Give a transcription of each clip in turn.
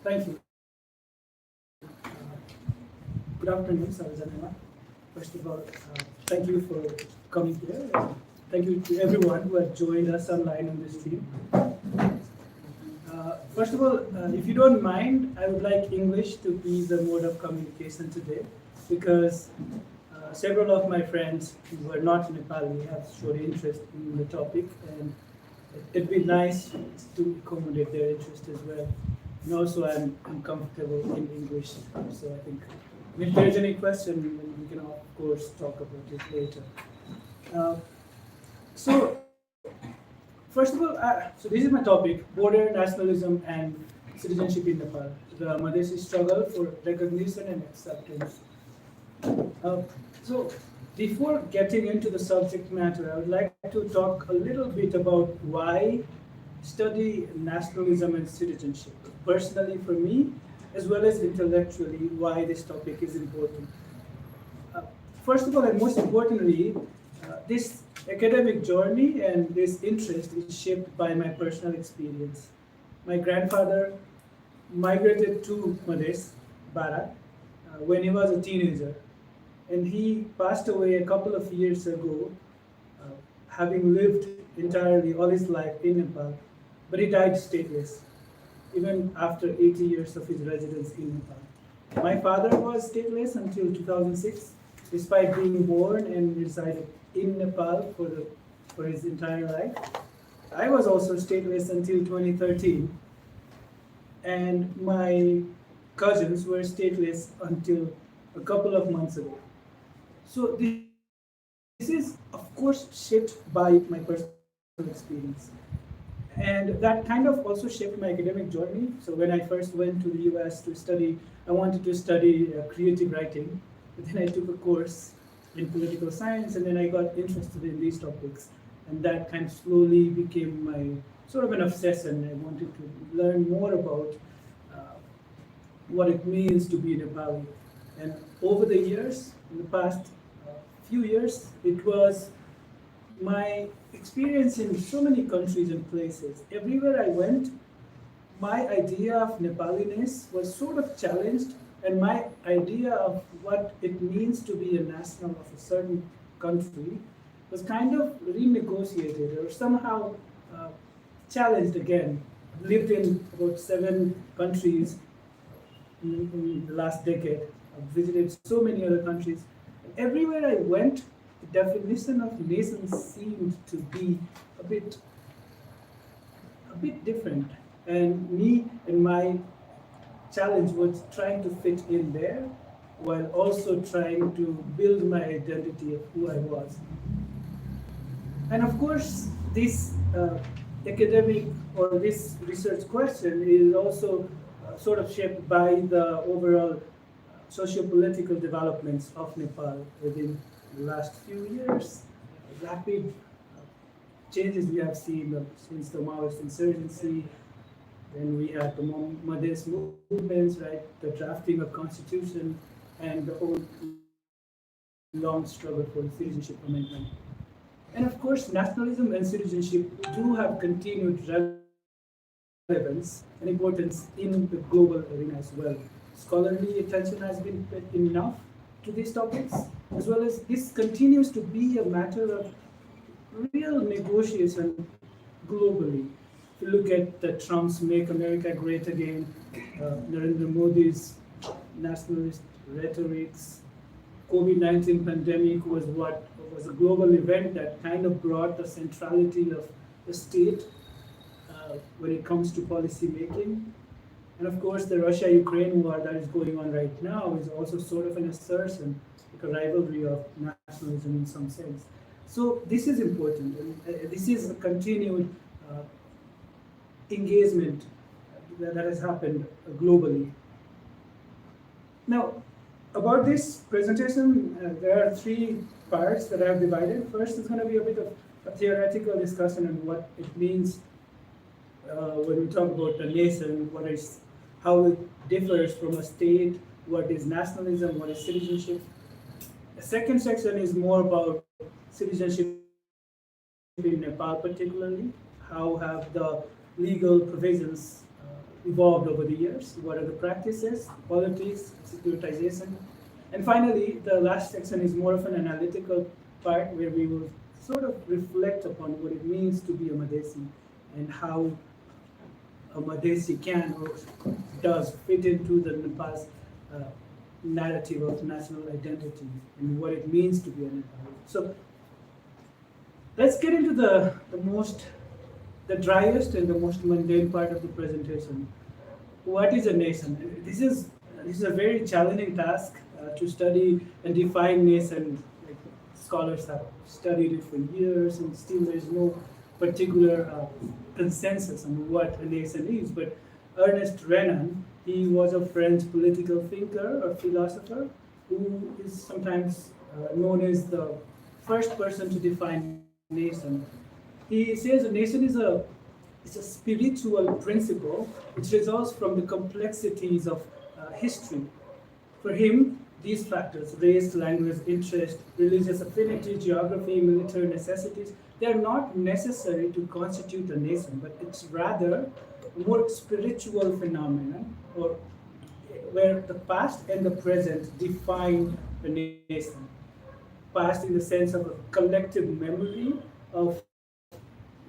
Thank you. Good afternoon, Sarjanema. First of all, thank you for coming here. Thank you to everyone who has joined us online on this stream. First of all, if you don't mind, I would like English to be the mode of communication today, because several of my friends who are not Nepali have shown interest in the topic, and it'd be nice to accommodate their interest as well. And also, I'm comfortable in English, so I think if there's any question, we can of course talk about it later. So, first of all, so this is my topic: border nationalism and citizenship in Nepal. The Madheshi struggle for recognition and acceptance. So, before getting into the subject matter, I would like to talk a little bit about why study nationalism and citizenship. Personally, for me, as well as intellectually, why this topic is important. First of all, and most importantly, this academic journey and this interest is shaped by my personal experience. My grandfather migrated to Madhesh, Bara, when he was a teenager, and he passed away a couple of years ago, having lived entirely all his life in Nepal, but he died stateless, even after 80 years of his residence in Nepal. My father was stateless until 2006, despite being born and resided in Nepal for his entire life. I was also stateless until 2013, and my cousins were stateless until a couple of months ago. So this is, of course, shaped by my personal experience. And that kind of also shaped my academic journey. So when I first went to the US to study, I wanted to study creative writing. But then I took a course in political science, and then I got interested in these topics. And that kind of slowly became my sort of an obsession. I wanted to learn more about what it means to be Nepali. And over the years, in the past few years, it was my experience in so many countries and places. Everywhere I went, my idea of Nepaliness was sort of challenged, and my idea of what it means to be a national of a certain country was kind of renegotiated or somehow challenged again. I've lived in about 7 countries in the last decade. I've visited so many other countries. Everywhere I went, the definition of nation seemed to be a bit different. And me and my challenge was trying to fit in there while also trying to build my identity of who I was. And of course, this academic or this research question is also sort of shaped by the overall socio-political developments of Nepal within the last few years. Rapid changes we have seen since the Maoist insurgency. Then we had the Madhesh movements, right? The drafting of constitution and the whole long struggle for the citizenship amendment. And of course, nationalism and citizenship do have continued relevance and importance in the global arena as well. Scholarly attention has been paid enough to these topics, as well as this continues to be a matter of real negotiation globally. If you look at the Trump's Make America Great Again, Narendra Modi's nationalist rhetorics, COVID-19 pandemic was a global event that kind of brought the centrality of the state when it comes to policy making. And of course, the Russia-Ukraine war that is going on right now is also sort of an assertion, like a rivalry of nationalism in some sense. So this is important, and this is a continued engagement that has happened globally. Now, about this presentation, there are 3 parts that I have divided. First is going to be a bit of a theoretical discussion on what it means when we talk about the nation, how it differs from a state, what is nationalism, what is citizenship. The second section is more about citizenship in Nepal particularly, how have the legal provisions evolved over the years? What are the practices, politics, securitization? And finally, the last section is more of an analytical part where we will sort of reflect upon what it means to be a Madheshi and how a Madheshi can or does fit into the Nepal's narrative of national identity and what it means to be a Nepali. So let's get into the driest and the most mundane part of the presentation. What is a nation? This is a very challenging task to study and define nation. Like, scholars have studied it for years, and still there is no particular consensus on what a nation is. But Ernest Renan, he was a French political thinker or philosopher who is sometimes known as the first person to define nation. He says a nation is a spiritual principle which results from the complexities of history. For him, these factors, race, language, interest, religious affinity, geography, military necessities, they are not necessary to constitute a nation, but it's rather a more spiritual phenomenon, or where the past and the present define the nation. Past in the sense of a collective memory of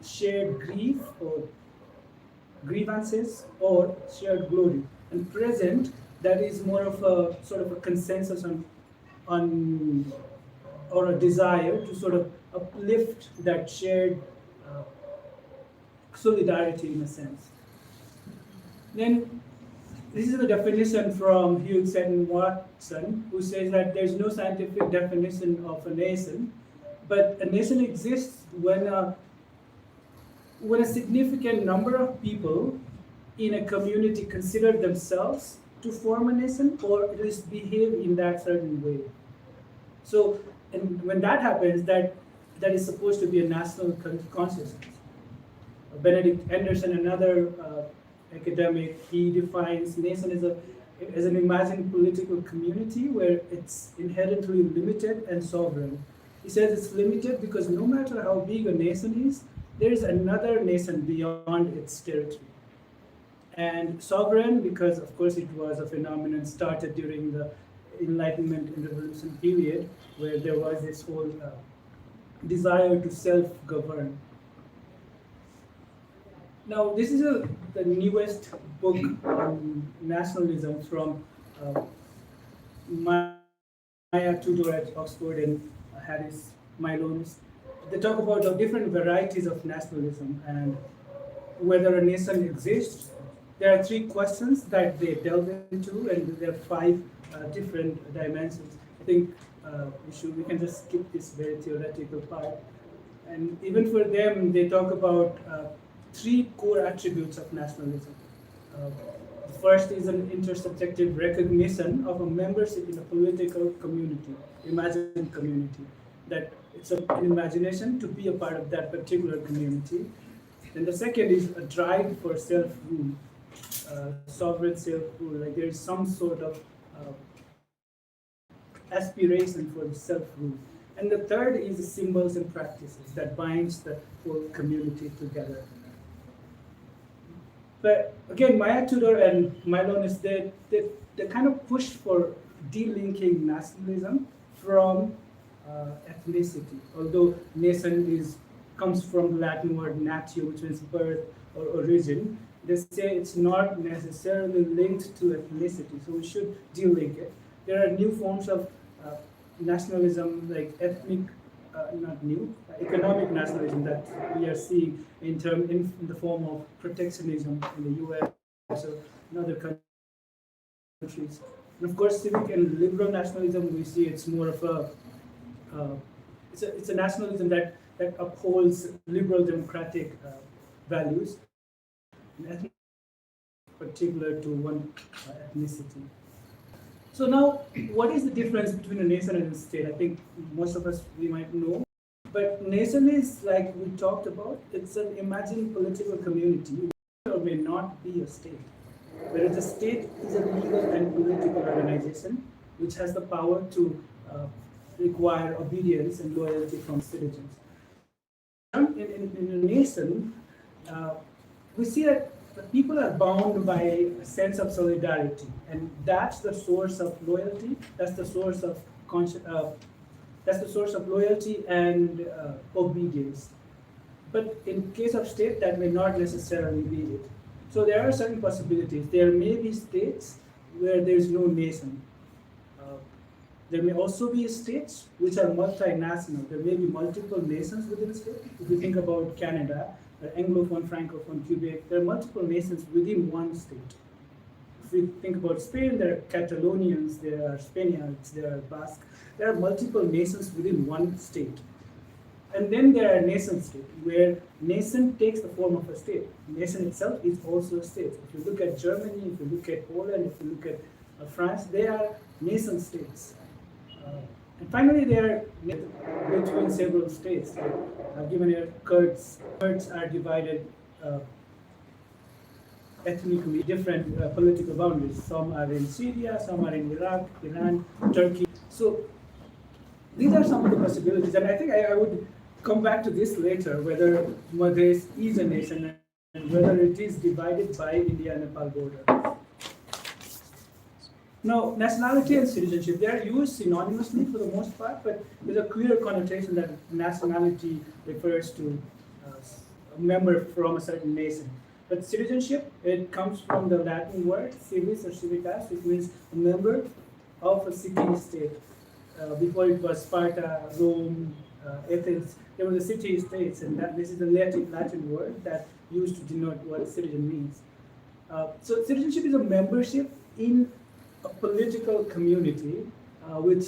shared grief or grievances or shared glory, and present that is more of a sort of a consensus on or a desire to sort of uplift that shared solidarity in a sense. Then this is the definition from Hughes and Watson, who says that there's no scientific definition of a nation, but a nation exists when a significant number of people in a community consider themselves to form a nation, or at least behave in that certain way. So, and when that happens, that is supposed to be a national consciousness. Benedict Anderson, another academic, he defines nation as an imagined political community where it's inherently limited and sovereign. He says it's limited because no matter how big a nation is, there is another nation beyond its territory. And sovereign because, of course, it was a phenomenon started during the Enlightenment and Revolution period, where there was this whole desire to self-govern. Now, this is the newest book on nationalism from Maya Tudor at Oxford and Harris Milonis. They talk about the different varieties of nationalism and whether a nation exists. There are three questions that they delve into, and there are five different dimensions. I think we can just skip this very theoretical part. And even for them, they talk about three core attributes of nationalism. The first is an intersubjective recognition of a membership in a political community, imagined community, that it's an imagination to be a part of that particular community. And the second is a drive for self-rule, sovereign self-rule, like there is some sort of aspiration for self-rule. And the third is the symbols and practices that binds the whole community together. But again, Maya Tudor and Milonis, they kind of push for delinking nationalism from ethnicity. Although nation comes from the Latin word natio, which means birth or origin, they say it's not necessarily linked to ethnicity, so we should delink it. There are new forms of nationalism, like economic nationalism that we are seeing in the form of protectionism in the US or in other countries. And of course, civic and liberal nationalism, we see it's more of it's a nationalism that upholds liberal democratic values, and particular to one ethnicity. So now, what is the difference between a nation and a state? I think most of us, we might know. But nation is, like we talked about, it's an imagined political community. It may or may not be a state. Whereas a state is a legal and political organization which has the power to require obedience and loyalty from citizens. In a nation, we see that people are bound by a sense of solidarity, and that's the source of loyalty. That's the source of that's the source of loyalty and obedience. But in case of state, that may not necessarily be it. So there are certain possibilities. There may be states where there is no nation. Uh, there may also be states which are multinational. There may be multiple nations within a state. If you think about Canada, Anglophone, Francophone, Quebec, there are multiple nations within one state. If we think about Spain, there are Catalonians, there are Spaniards, there are Basque. There are multiple nations within one state. And then there are nation states, where nation takes the form of a state. Nation itself is also a state. If you look at Germany, if you look at Poland, if you look at France, they are nation states. And finally, there are between several states. Given here, Kurds are divided ethnically, different political boundaries. Some are in Syria, some are in Iraq, Iran, Turkey. So these are some of the possibilities, and I think I would come back to this later, whether Madhesh is a nation and whether it is divided by India-Nepal border. Now, nationality and citizenship, they are used synonymously for the most part, but there's a clear connotation that nationality refers to a member from a certain nation. But citizenship, it comes from the Latin word civis or civitas, which means a member of a city-state. Before it was Sparta, Rome, Athens, there were the city-states, and this is the Latin word that used to denote what a citizen means. So citizenship is a membership in a political community, which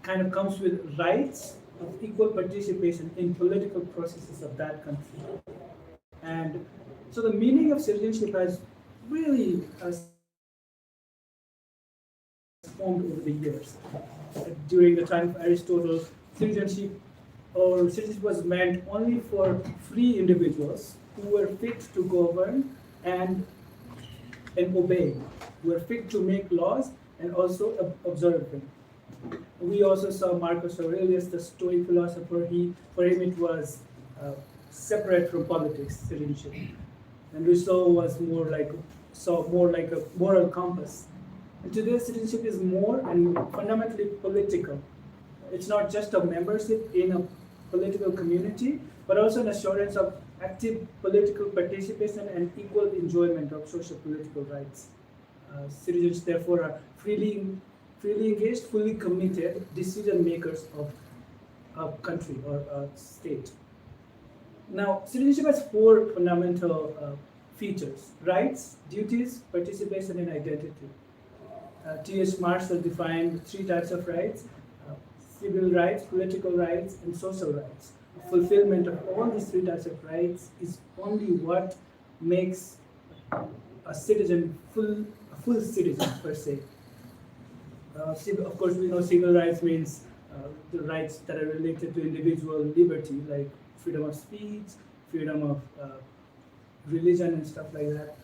kind of comes with rights of equal participation in political processes of that country. And so the meaning of citizenship has really formed over the years. During the time of Aristotle, citizenship was meant only for free individuals who were fit to govern and obey, who were fit to make laws and also observe them. We also saw Marcus Aurelius, the Stoic philosopher. For him it was separate from politics, citizenship. And Rousseau was more like a moral compass. And today, citizenship is more and fundamentally political. It's not just a membership in a political community, but also an assurance of active political participation and equal enjoyment of social political rights. Citizens, therefore, are freely engaged, fully committed decision makers of a country or a state. Now, citizenship has four fundamental features: rights, duties, participation, and identity. T.S. Marshall defined three types of rights: civil rights, political rights, and social rights. Fulfillment of all these three types of rights is only what makes a citizen a full citizen per se. Of course, we know civil rights means the rights that are related to individual liberty, like freedom of speech, freedom of religion, and stuff like that.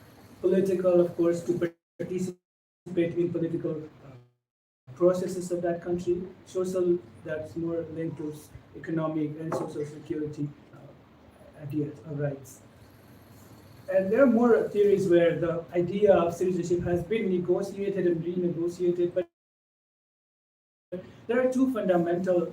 Political, of course, to participate in political processes of that country. Social, that's more linked to economic and social security ideas or rights. And there are more theories where the idea of citizenship has been negotiated and renegotiated, but there are two fundamental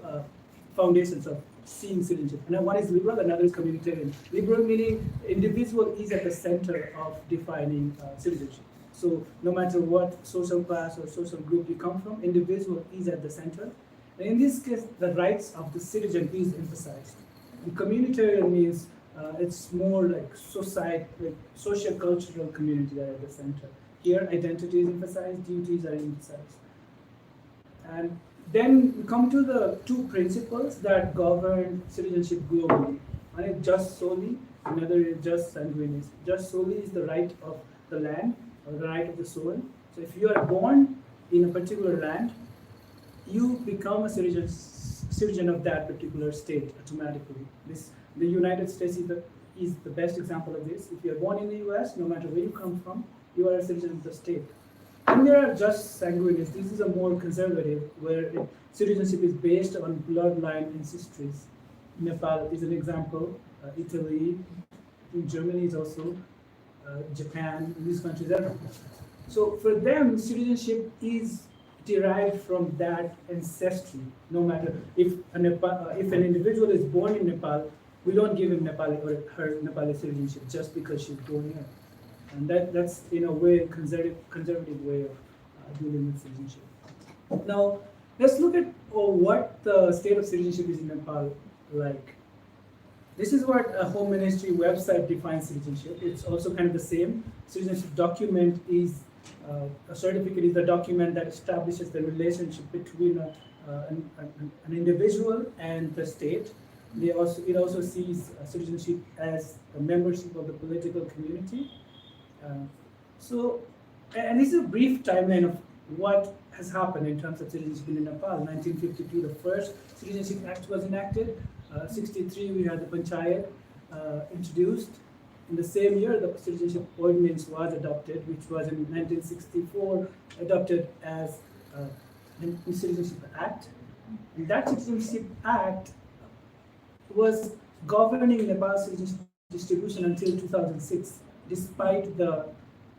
foundations of seeing citizenship. And one is liberal, another is communitarian. Liberal meaning individual is at the center of defining citizenship. So no matter what social class or social group you come from, individual is at the center. And in this case, the rights of the citizen is emphasized. And communitarian means it's more like society, like social cultural community that are at the center. Here, identity is emphasized, duties are emphasized. And then we come to the two principles that govern citizenship globally. One is jus soli, another is jus sanguinis. Jus soli is the right of the land, or the right of the soil. So if you are born in a particular land, you become a citizen of that particular state automatically. The United States is the best example of this. If you are born in the US, no matter where you come from, you are a citizen of the state. And there are jus sanguinis. This is a more conservative, where citizenship is based on bloodline ancestries. Nepal is an example. Italy, I think Germany is also Japan, these countries. So for them, citizenship is derived from that ancestry. No matter if if an individual is born in Nepal, we don't give him Nepali or her Nepali citizenship just because she's born here. And that's in a way conservative way of dealing with citizenship. Now let's look at what the state of citizenship is in Nepal like. This is what a Home Ministry website defines citizenship. It's also kind of the same. Citizenship document is a certificate is a document that establishes the relationship between an individual and the state. It also sees citizenship as a membership of the political community. And this is a brief timeline of what has happened in terms of citizenship in Nepal. 1952, the first Citizenship Act was enacted. 63, we had the Panchayat introduced. In the same year, the Citizenship Ordinance was adopted, which was in 1964 adopted as the Citizenship Act. And that Citizenship Act was governing Nepal's citizenship distribution until 2006, despite the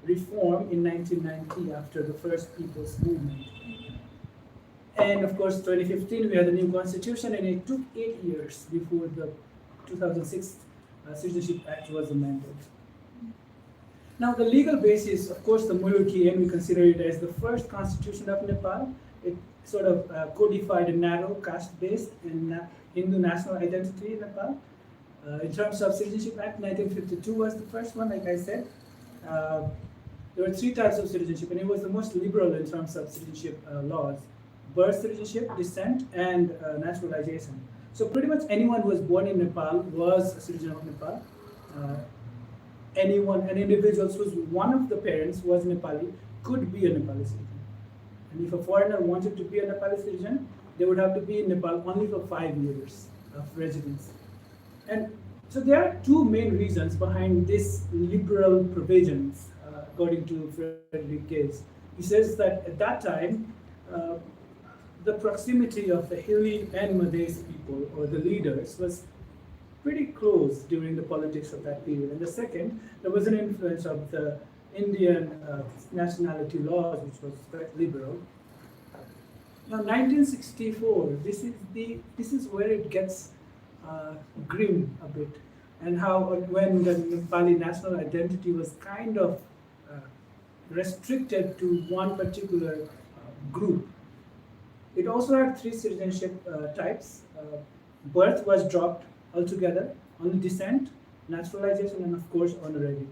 reform in 1990 after the first People's Movement. And of course, 2015, we had the new constitution, and it took 8 years before the 2006 Citizenship Act was amended. Now, the legal basis, of course, the Mulukian, we consider it as the first constitution of Nepal. It sort of codified a narrow caste-based and Hindu national identity in Nepal. In terms of Citizenship Act, 1952 was the first one, like I said. There were 3 types of citizenship, and it was the most liberal in terms of citizenship laws: birth citizenship, descent, and naturalization. So pretty much anyone who was born in Nepal was a citizen of Nepal. An individual whose one of the parents was Nepali could be a Nepali citizen. And if a foreigner wanted to be a Nepali citizen, they would have to be in Nepal only for 5 years of residence. And so there are 2 main reasons behind this liberal provisions, according to Frederick Gaze. He says that at that time, the proximity of the hilly and Madheshi people, or the leaders, was pretty close during the politics of that period. And the second, there was an influence of the Indian nationality laws, which was quite liberal. Now, 1964, this is where it gets grim a bit, and how when the Nepali national identity was kind of restricted to one particular group. It also had 3 citizenship types. Birth was dropped altogether, only descent, naturalization, and of course honorary.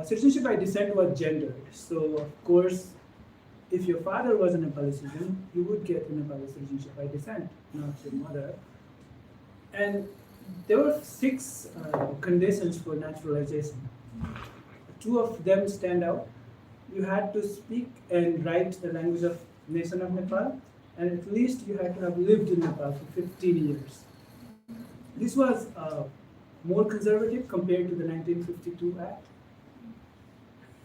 Citizenship by descent was gendered. So of course, if your father was a Nepali citizen, you would get a Nepali citizenship by descent, not your mother. And there were 6 conditions for naturalization. 2 of them stand out. You had to speak and write the language of nation of Nepal, and at least you had to have lived in Nepal for 15 years. This was more conservative compared to the 1952 Act.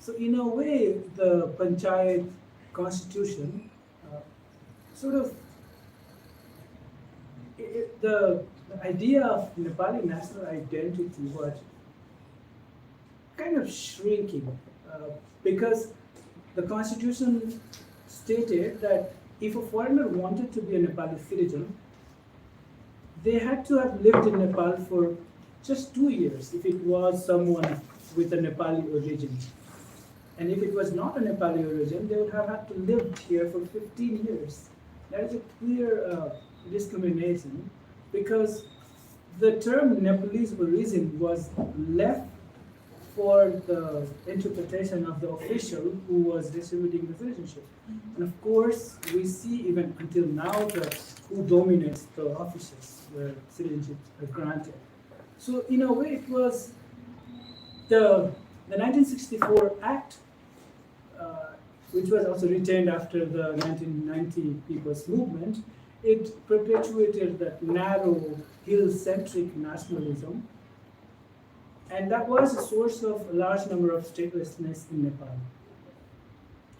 So in a way, the Panchayat constitution sort of, the idea of Nepali national identity was kind of shrinking because the constitution stated that if a foreigner wanted to be a Nepali citizen, they had to have lived in Nepal for just 2 years if it was someone with a Nepali origin. And if it was not a Nepali origin, they would have had to live here for 15 years. That is a clear discrimination because the term Nepalese origin was left for the interpretation of the official who was distributing the citizenship. And of course, we see even until now that who dominates the offices where citizenships are granted. So in a way, it was the 1964 Act, which was also retained after the 1990 People's Movement. It perpetuated that narrow, hill-centric nationalism, and that was a source of a large number of statelessness in Nepal.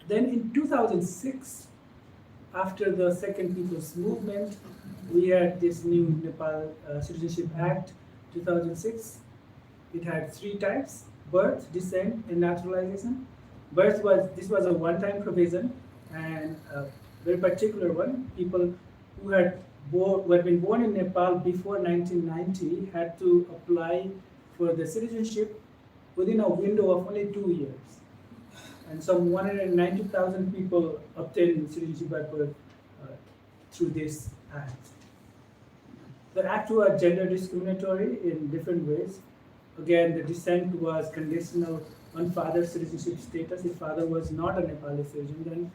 Then in 2006, after the Second People's Movement, we had this new Nepal Citizenship Act, 2006. it had three types: birth, descent, and naturalization. This was a one-time provision, and a very particular one. People who had been born in Nepal before 1990 had to apply for the citizenship within a window of only 2 years. And some 190,000 people obtained citizenship by birth through this act. The act was gender discriminatory in different ways. Again, the descent was conditional on father's citizenship status. If father was not a Nepali citizen, then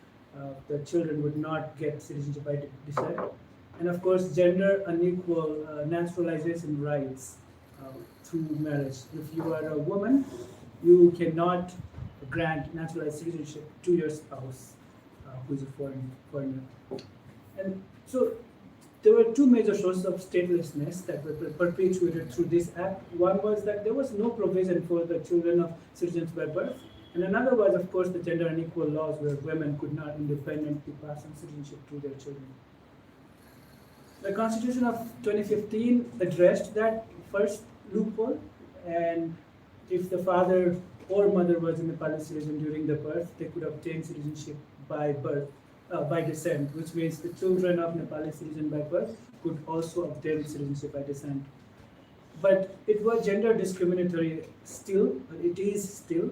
the children would not get citizenship by descent. And of course, gender unequal naturalization rights through marriage. If you are a woman, you cannot grant naturalized citizenship to your spouse who is a foreigner. And so there were two major sources of statelessness that were perpetuated through this act. One was that there was no provision for the children of citizens by birth, and another was, of course, the gender unequal laws where women could not independently pass on citizenship to their children. The Constitution of 2015 addressed that first loophole, and if the father or mother was a Nepali citizen during the birth, they could obtain citizenship by birth. By descent, which means the children of Nepali citizen by birth could also obtain citizenship by descent. But it was gender discriminatory still, but it is still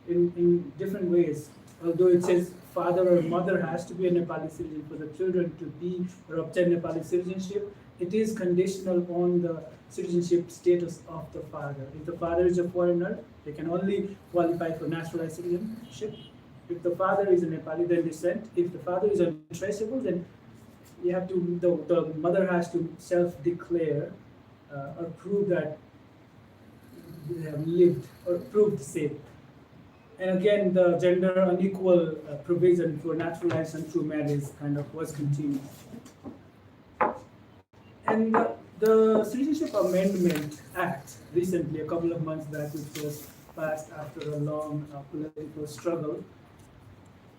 in different ways. Although it says father or mother has to be a Nepali citizen for the children to be or obtain Nepali citizenship, it is conditional on the citizenship status of the father. If the father is a foreigner, they can only qualify for naturalized citizenship. If the father is a Nepali, then descent. If the father is untraceable, then you have to the mother has to self-declare or prove that they have lived or proved safe. And again, the gender unequal provision for naturalization through marriage kind of was continued. And the Citizenship Amendment Act recently, a couple of months back, which was passed after a long political struggle,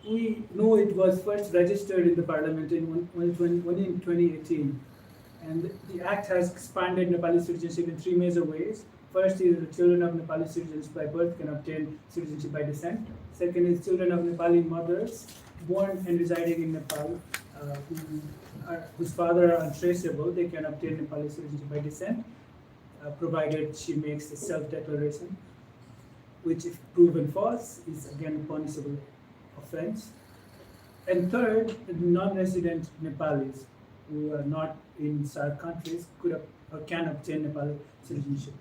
we know it was first registered in the parliament in 2018. And the act has expanded Nepali citizenship in three major ways. First is the children of Nepali citizens by birth can obtain citizenship by descent. Second is children of Nepali mothers born and residing in Nepal whose father are untraceable, they can obtain Nepali citizenship by descent, provided she makes a self-declaration, which if proven false is again a punishable offense. And third, non-resident Nepalis who are not in SAARC countries could or can obtain Nepali citizenship.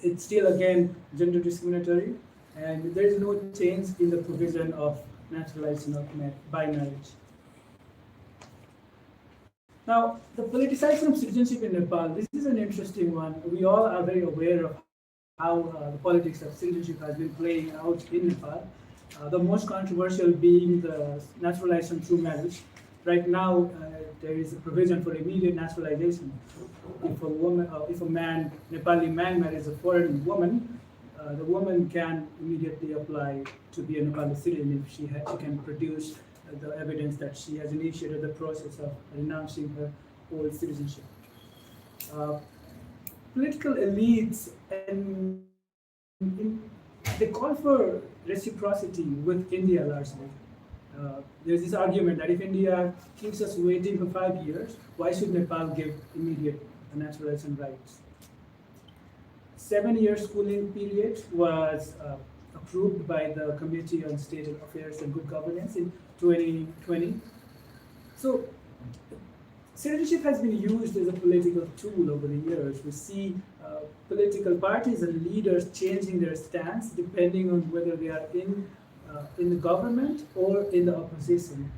It's still again gender discriminatory, and there is no change in the provision of naturalization by marriage. Now, the politicization of citizenship in Nepal, this is an interesting one. We all are very aware of how the politics of citizenship has been playing out in Nepal. The most controversial being the naturalization through marriage. Right now, there is a provision for immediate naturalization. If a man, Nepali man marries a foreign woman, the woman can immediately apply to be a Nepali citizen if she can produce the evidence that she has initiated the process of renouncing her old citizenship. Political elites and they call for reciprocity with India largely. There's this argument that if India keeps us waiting for 5 years, why should Nepal give immediate naturalization rights? 7-year schooling period was approved by the Committee on State Affairs and Good Governance in 2020. So citizenship has been used as a political tool over the years. We see political parties and leaders changing their stance depending on whether they are in the government or in the opposition.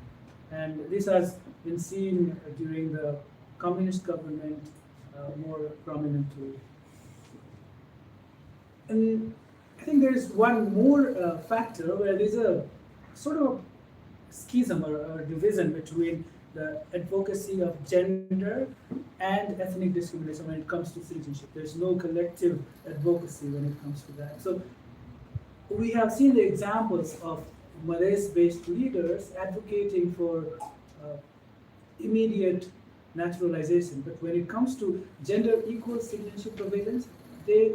And this has been seen during the communist government more prominently. And I think there is one more factor where there's a sort of schism or division between the advocacy of gender and ethnic discrimination when it comes to citizenship. There's no collective advocacy when it comes to that. So we have seen the examples of Madhesh-based leaders advocating for immediate naturalization, but when it comes to gender equal citizenship provisions, they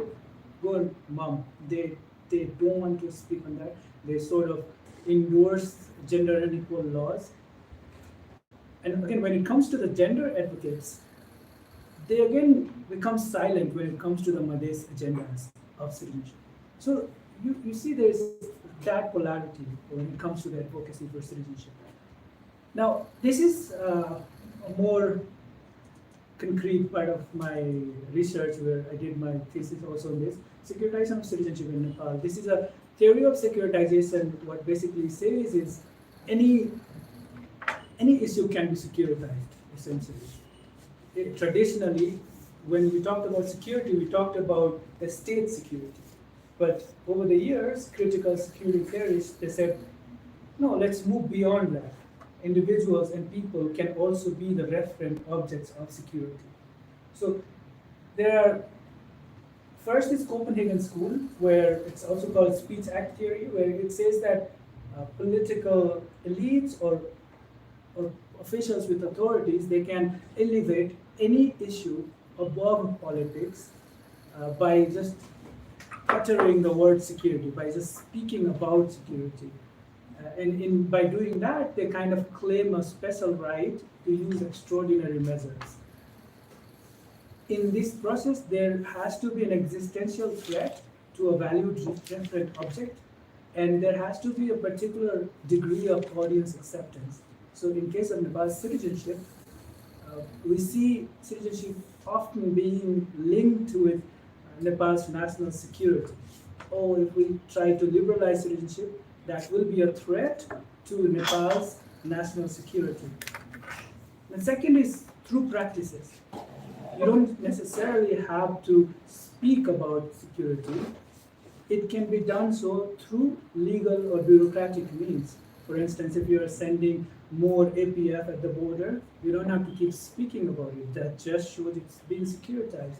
go mum. They don't want to speak on that. They sort of endorse gender unequal laws. And again, when it comes to the gender advocates, they again become silent when it comes to the Madhesh agendas of citizenship. So you see there's that polarity when it comes to the advocacy for citizenship. Now, this is a more concrete part of my research where I did my thesis also on this, securitization of citizenship in Nepal. This is a theory of securitization. What basically says is any issue can be securitized, essentially. Traditionally, when we talked about security, we talked about the state security. But over the years, critical security theorists, they said, no, let's move beyond that. Individuals and people can also be the referent objects of security. So there are, first is Copenhagen School, where it's also called Speech Act theory, where it says that political elites or officials with authorities, they can elevate any issue above politics by just uttering the word security, by just speaking about security. And by doing that, they kind of claim a special right to use extraordinary measures. In this process, there has to be an existential threat to a valued referent object, and there has to be a particular degree of audience acceptance. So in case of Nepal's citizenship, we see citizenship often being linked with Nepal's national security. Or if we try to liberalize citizenship, that will be a threat to Nepal's national security. The second is through practices. You don't necessarily have to speak about security. It can be done so through legal or bureaucratic means. For instance, if you are sending more APF at the border, you don't have to keep speaking about it. That just shows it's being securitized.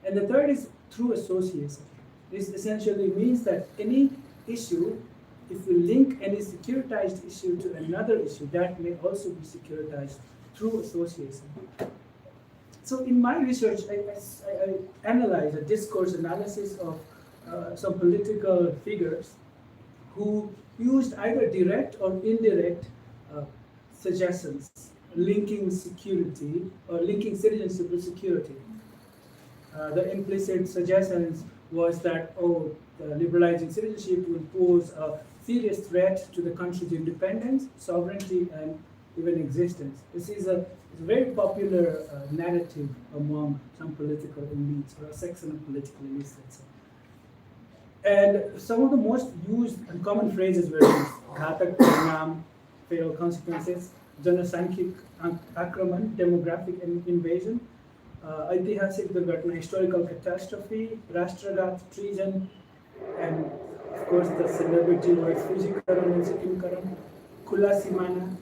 And the third is through association. This essentially means that any issue, if we link any securitized issue to another issue, that may also be securitized through association. So in my research, I analyze a discourse analysis of some political figures who used either direct or indirect suggestions linking security or linking citizenship with security. The implicit suggestions was that, liberalizing citizenship will pose a serious threat to the country's independence, sovereignty, and even existence. This is a very popular narrative among some political elites, or a section of political elites, let's say. And some of the most used and common phrases were these: ghatak parinam, fatal consequences; janasankhik akraman, demographic invasion; ऐतिहासिक दुर्घटना, historical catastrophe; राष्ट्रघात, treason; and of course the celebrity words Fujikaran and Sikimkaran, Khula Simana.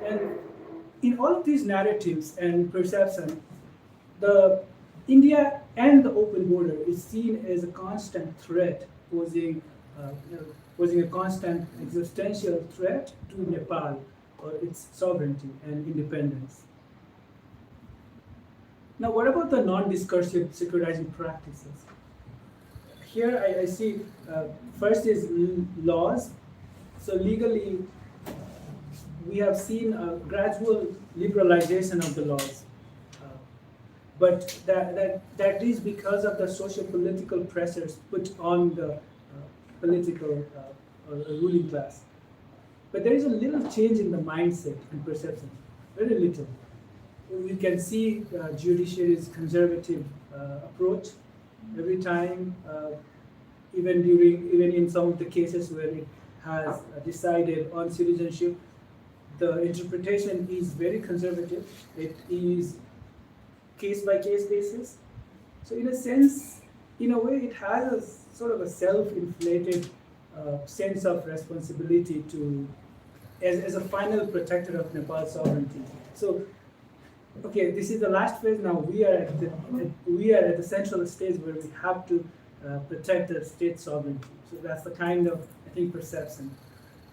And in all of these narratives and perception, the India and the open border is seen as a constant threat, posing a constant existential threat to Nepal or its sovereignty and independence. Now, what about the non-discursive securitizing practices? Here I see first is laws. So legally, we have seen a gradual liberalization of the laws. But that is because of the socio-political pressures put on the political or ruling class. But there is a little change in the mindset and perception, very little. We can see judiciary's conservative approach every time, even in some of the cases where it has decided on citizenship, the interpretation is very conservative. It is case-by-case basis. So in a sense, in a way, it has a sort of a self-inflated sense of responsibility as a final protector of Nepal's sovereignty. So, okay, this is the last phase. Now we are at the central stage where we have to protect the state sovereignty. So that's the kind of, I think, perception.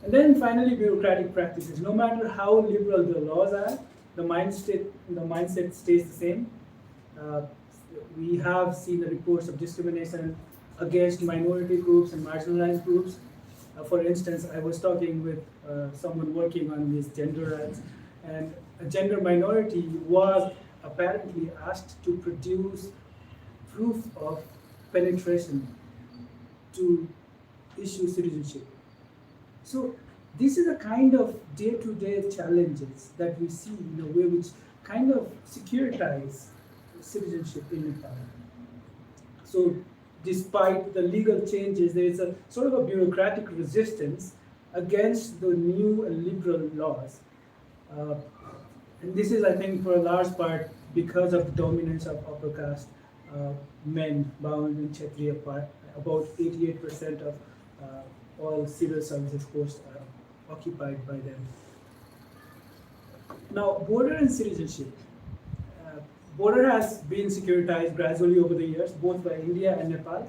And then finally, bureaucratic practices. No matter how liberal the laws are, the mindset stays the same. we have seen the reports of discrimination against minority groups and marginalized groups. For instance, I was talking with someone working on these gender rights, and a gender minority was apparently asked to produce proof of penetration to issue citizenship. So this is a kind of day-to-day challenges that we see in a way which kind of securitize citizenship in Nepal. So despite the legal changes, there is a sort of a bureaucratic resistance against the new and liberal laws. Uh, and this is, I think, for a large part because of the dominance of upper caste men, bound in Kshatriya part. About 88% of all civil services posts are occupied by them. Now, border and citizenship. Border has been securitized gradually over the years, both by India and Nepal.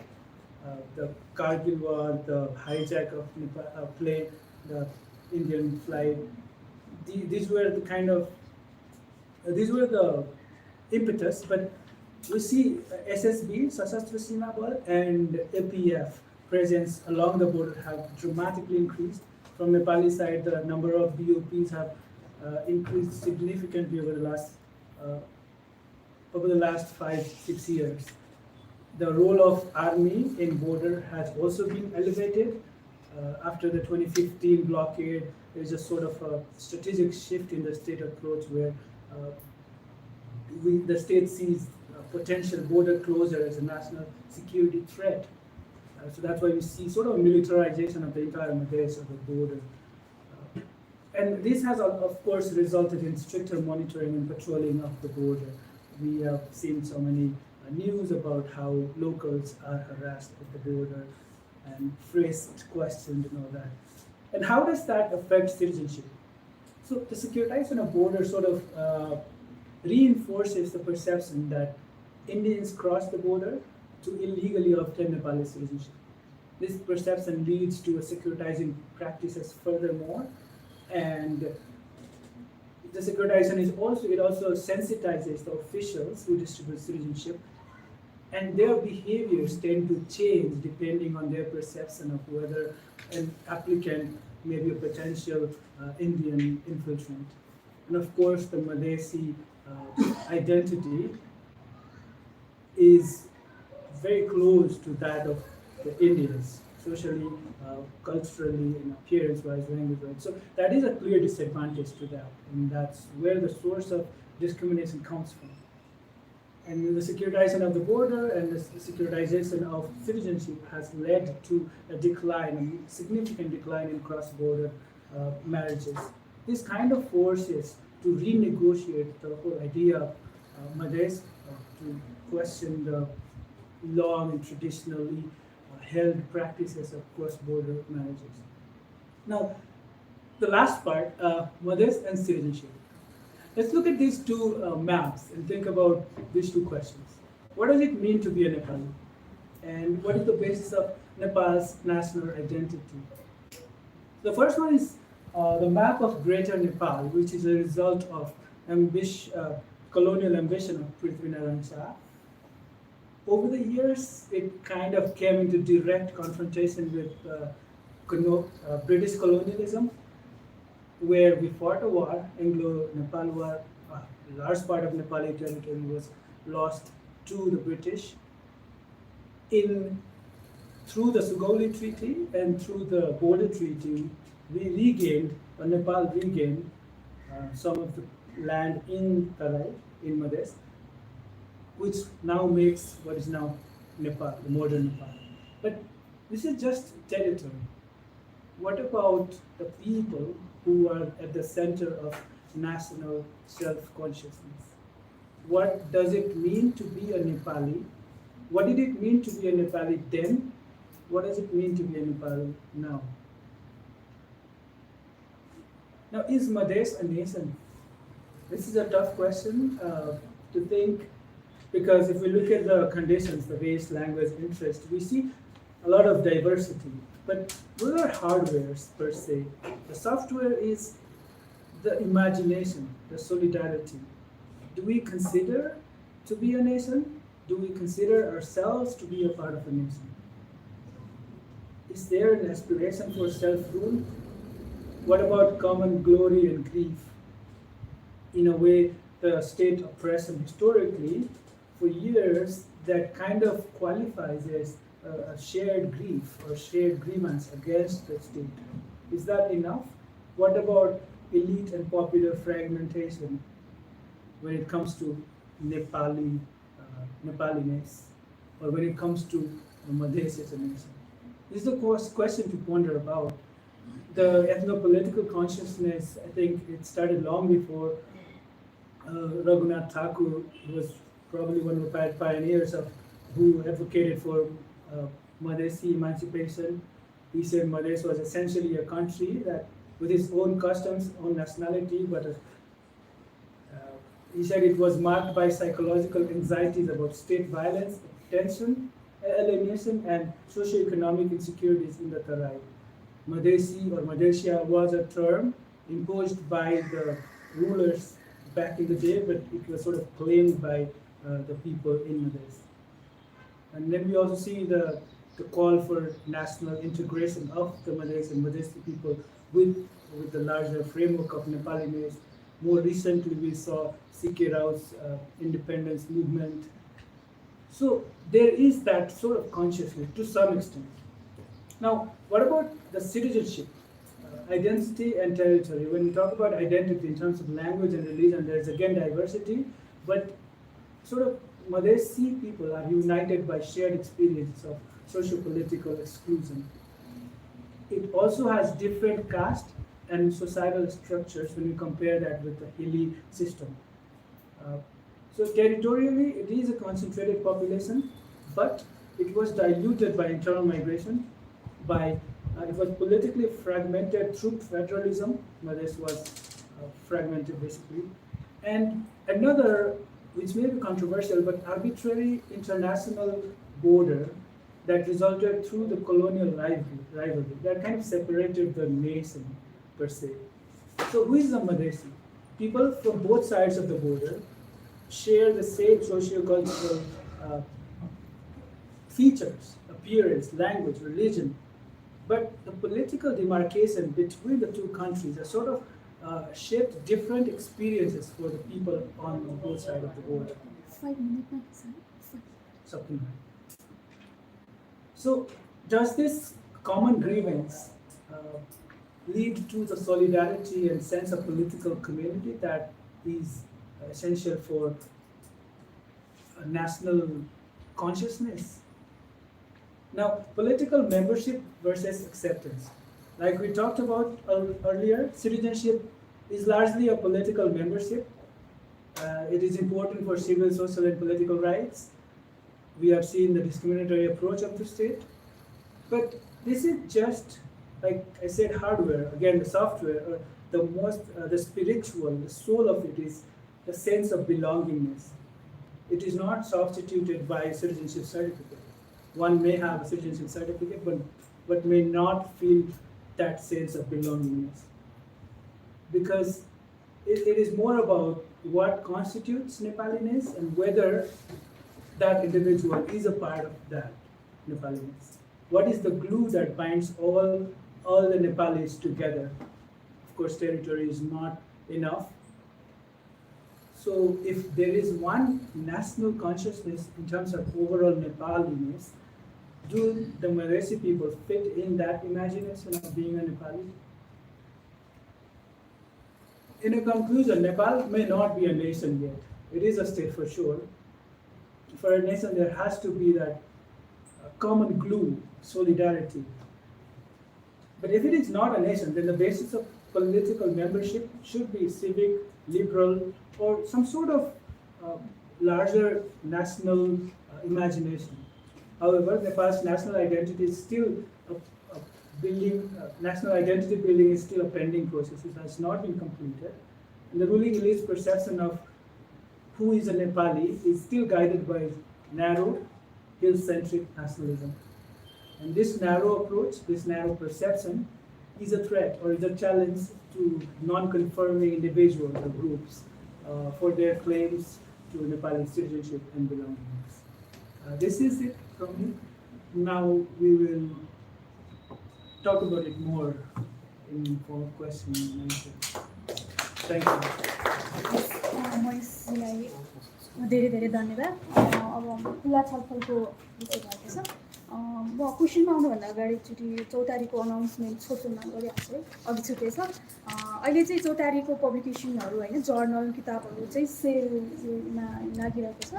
The Kargil war, the hijack of Nepal plane, the Indian flight. These were the kind of these were the impetus. But we see SSB, Sashastra Seena Bal, and APF presence along the border have dramatically increased. From Nepali side, the number of BOPs have increased significantly over the last 5-6 years. The role of army in border has also been elevated. After the 2015 blockade, there's a sort of a strategic shift in the state approach where the state sees potential border closure as a national security threat. So that's why we see sort of a militarization of the entire Madhesh of the border. And this has, of course, resulted in stricter monitoring and patrolling of the border. We have seen so many news about how locals are harassed at the border and frisked, questioned, and all that. And how does that affect citizenship? So the securitization of border sort of reinforces the perception that Indians cross the border to illegally obtain Nepali citizenship. This perception leads to securitizing practices furthermore, and the securitization also sensitizes the officials who distribute citizenship, and their behaviors tend to change depending on their perception of whether an applicant may be a potential Indian infiltrant. And of course, the Madheshi identity is very close to that of the Indians, socially, culturally, and appearance-wise, language-wise. So that is a clear disadvantage to that, and that's where the source of discrimination comes from. And the securitization of the border and the securitization of citizenship has led to a decline, a significant decline in cross-border marriages. This kind of forces to renegotiate the whole idea of Madhesh, to question the long and traditionally held practices of cross-border marriages. Now, the last part, Madhesh and citizenship. Let's look at these two maps and think about these two questions. What does it mean to be a Nepali? And what is the basis of Nepal's national identity? The first one is the map of Greater Nepal, which is a result of colonial ambition of Prithvinarayan Shah. Over the years, it kind of came into direct confrontation with British colonialism, where we fought a war, Anglo-Nepal war. A large part of Nepali territory was lost to the British. Through the Sugauli Treaty and through the border treaty, Nepal regained some of the land in Tarai, in Madhesh, which now makes what is now Nepal, the modern Nepal. But this is just territory. What about the people who are at the center of national self-consciousness? What does it mean to be a Nepali? What did it mean to be a Nepali then? What does it mean to be a Nepali now? Now, is Madhesh a nation? This is a tough question to think, because if we look at the conditions, the race, language, interest, we see a lot of diversity. But those are hardwares per se. The software is the imagination, the solidarity. Do we consider to be a nation? Do we consider ourselves to be a part of a nation? Is there an aspiration for self-rule? What about common glory and grief? In a way, the state oppressed them historically for years, that kind of qualifies as a shared grief or shared grievance against the state. Is that enough? What about elite and popular fragmentation when it comes to Nepaliness, or when it comes to Madheshi as a nation? This is a question to ponder about. The ethno-political consciousness, I think it started long before Raghunath Thakur, who was probably one of the pioneers who advocated for Madheshi emancipation. He said Madhesh was essentially a country that with its own customs, own nationality, but he said it was marked by psychological anxieties about state violence, tension, alienation, and socio-economic insecurities in the Tarai. Madheshi or Madheshiya was a term imposed by the rulers back in the day, but it was sort of claimed by the people in Madhesh. And then we also see the call for national integration of the Madhesh and Madheshi people with the larger framework of Nepalinese. More recently, we saw C.K. Rao's independence movement. So there is that sort of consciousness to some extent. Now, what about the citizenship, identity and territory? When we talk about identity in terms of language and religion, there is again diversity, but sort of Madheshi people are united by shared experience of socio-political exclusion. It also has different caste and societal structures when you compare that with the hilly system. So territorially, it is a concentrated population, but it was diluted by internal migration, it was politically fragmented through federalism. Madhesh was fragmented basically. And another, which may be controversial, but arbitrary international border that resulted through the colonial rivalry that kind of separated the nation per se. So who is the Madheshi? People from both sides of the border share the same socio-cultural features, appearance, language, religion, but the political demarcation between the two countries are sort of shaped different experiences for the people on both sides of the border. 5 minutes, Something like that. So, does this common grievance lead to the solidarity and sense of political community that is essential for national consciousness? Now, political membership versus acceptance. Like we talked about earlier, citizenship is largely a political membership. It is important for civil, social, and political rights. We have seen the discriminatory approach of the state. But this is just, like I said, hardware. Again, the software, or the spiritual, the soul of it is the sense of belongingness. It is not substituted by a citizenship certificate. One may have a citizenship certificate, but may not feel that sense of belongingness. Because it is more about what constitutes Nepaliness and whether that individual is a part of that Nepaliness. What is the glue that binds all the Nepalis together? Of course, territory is not enough. So if there is one national consciousness in terms of overall Nepaliness, do the Madheshi people fit in that imagination of being a Nepali? In a conclusion, Nepal may not be a nation yet. It is a state for sure. For a nation, there has to be that common glue, solidarity. But if it is not a nation, then the basis of political membership should be civic, liberal, or some sort of larger national imagination. However, Nepal's national identity is still national identity building is still a pending process. It has not been completed. And the ruling elite's perception of who is a Nepali is still guided by narrow, hill-centric nationalism. And this narrow approach, this narrow perception, is a threat or is a challenge to non-conforming individuals or groups for their claims to Nepali citizenship and belongings. This is it from me. Now we will talk about it more in form of question and answer. Thank you. महेशजीलाई धेरै धेरै धन्यवाद। अब हाम्रो खुला छलफलको विषय भएको छ। म क्वेसनमा आउनुभन्दा अगाडि एकचोटि चौतारीको अनाउन्समेन्ट छोटोमा गरिहाल्छु है, अघि छुट्टै छ। अहिले चाहिँ चौतारीको पब्लिकेसनहरू होइन, जर्नल किताबहरू चाहिँ सेलमा लागिरहेको छ।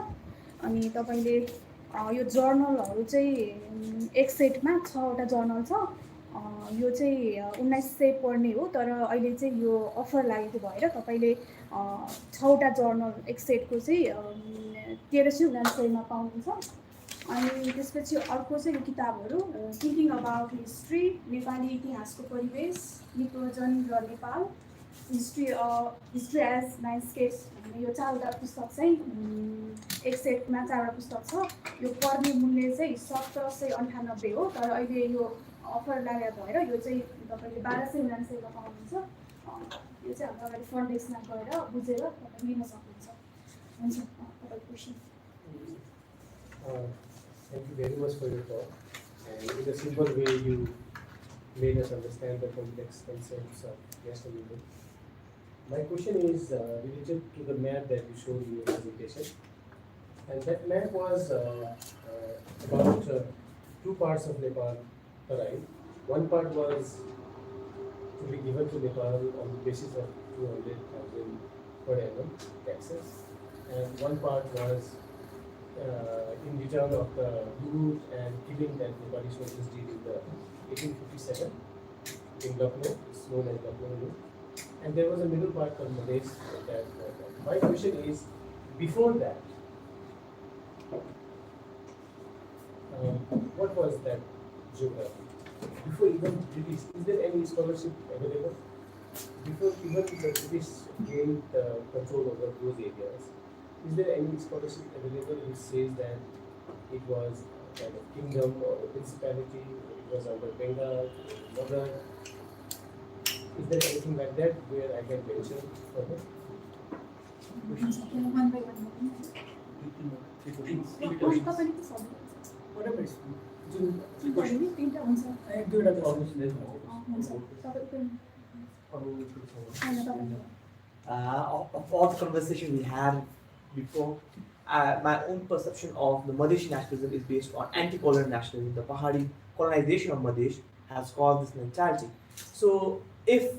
अनि तपाईँले यो जर्नलहरू चाहिँ एक सेटमा 6वटा जर्नल छ। यो चाहिँ 1900 पर्ने हो, तर अहिले चाहिँ यो अफर लागेको भएर तपाईँले 6वटा जर्नल एक सेटको चाहिँ 1399 मा पाउनुहुन्छ। अनि त्यसपछि अर्को चाहिँ यो किताबहरू थिङ्किङ अबाउट हिस्ट्री, नेपाली इतिहासको परिवेश, निकोजन र नेपाल, हिस्ट्री एज ल्यान्डस्केप भन्ने यो 4वटा पुस्तक चाहिँ एक सेटमा 4वटा पुस्तक छ। यो पर्ने मूल्य चाहिँ 1798 हो, तर अहिले यो अफर लागेको भएर यो चाहिँ तपाईँले 1299 मा पाउनुहुन्छ। यो चाहिँ हाम्रो अगाडि फ्रन्ट डेस्कमा गएर बुझेर तपाईँ लिन सक्नुहुन्छ। हुन्छ, तपाईँको question. Thank you very much for your talk. And in a simple way, you made us understand the complex concepts of nationalism. My question is related to the map that you showed in your presentation. And that map was about 2 parts of Nepal arrived. One part was to be given to Nepal on the basis of 200,000 per annum taxes. And one part was in return of the loot and killing that Nepali soldiers did in the 1857 in Lucknow, it's known as Lucknow loot. And there was a middle part called Madheshi. My question is, before that, what was that geography? Before even British, is there any scholarship available? Before even the British gained control over those areas, is there any scholarship available which says that it was a kind of kingdom or a principality, it was under Bengal, Mother? Is there anything like that where I can mention further? Whatever is of all the conversation we had before, my own perception of the Madheshi nationalism is based on anti-colonial nationalism. The Pahari colonization of Madhesh has caused this mentality. So if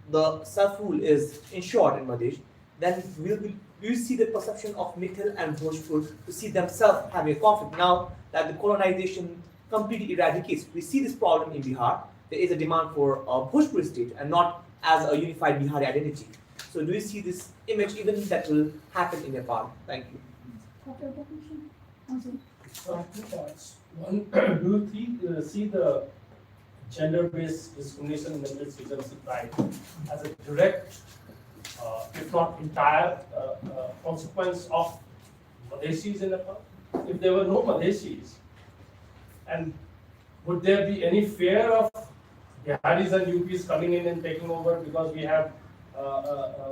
the self-rule is ensured in Madhesh, then we'll see the perception of Mithil and Bhojpur to see themselves having a conflict. Now that the colonization completely eradicates, we see this problem in Bihar. There is a demand for a Bhojpur state and not as a unified Bihari identity. So do you see this image even that will happen in Nepal? Thank you. Two parts. One, do you see the gender-based discrimination in the citizenship right as a direct, if not entire, consequence of Madheshis in Nepal? If there were no Madheshis, and would there be any fear of Biharis and UPs coming in and taking over because we have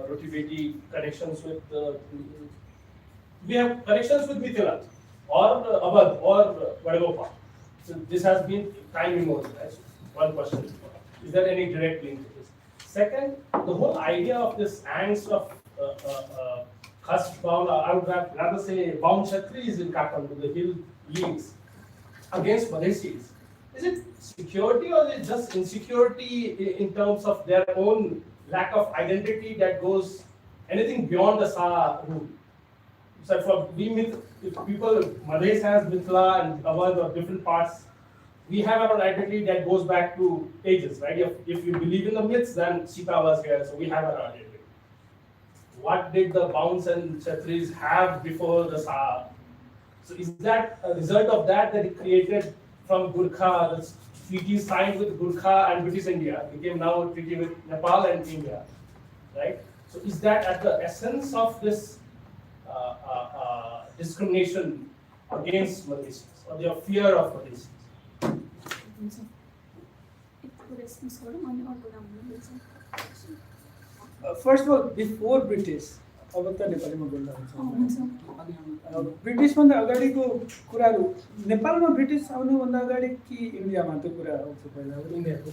roti-beti connections with Mithila or Awadh or Vadagopal? So this has been time immemorial. That's one question. Is there any direct link to this? Second, the whole idea of this angst of caste bound, I would rather say bound Kshatris in Kathmandu, the hill leagues against Madheshis. Is it security or is it just insecurity in terms of their own lack of identity that goes anything beyond the Sa rule? So for if people, Madhesh has Mithila and Awadh or different parts, we have our identity that goes back to ages, right? If you believe in the myths, then Sita was here, so we have our identity. What did the Bounds and Kshatris have before the Sa? So is that a result of that it created from Gurkha, the treaty signed with Gurkha and British India, became now a treaty with Nepal and India, right? So is that at the essence of this discrimination against Madheshis or their fear of Madheshis? First of all, before British, अब त नेपालीमा बोल्दा हुन्छ हुन्छ ब्रिटिसभन्दा अगाडिको कुराहरू नेपालमा British आउनुभन्दा अगाडि कि इन्डियामा त्यो कुरा आउँछ पहिला इन्डियाको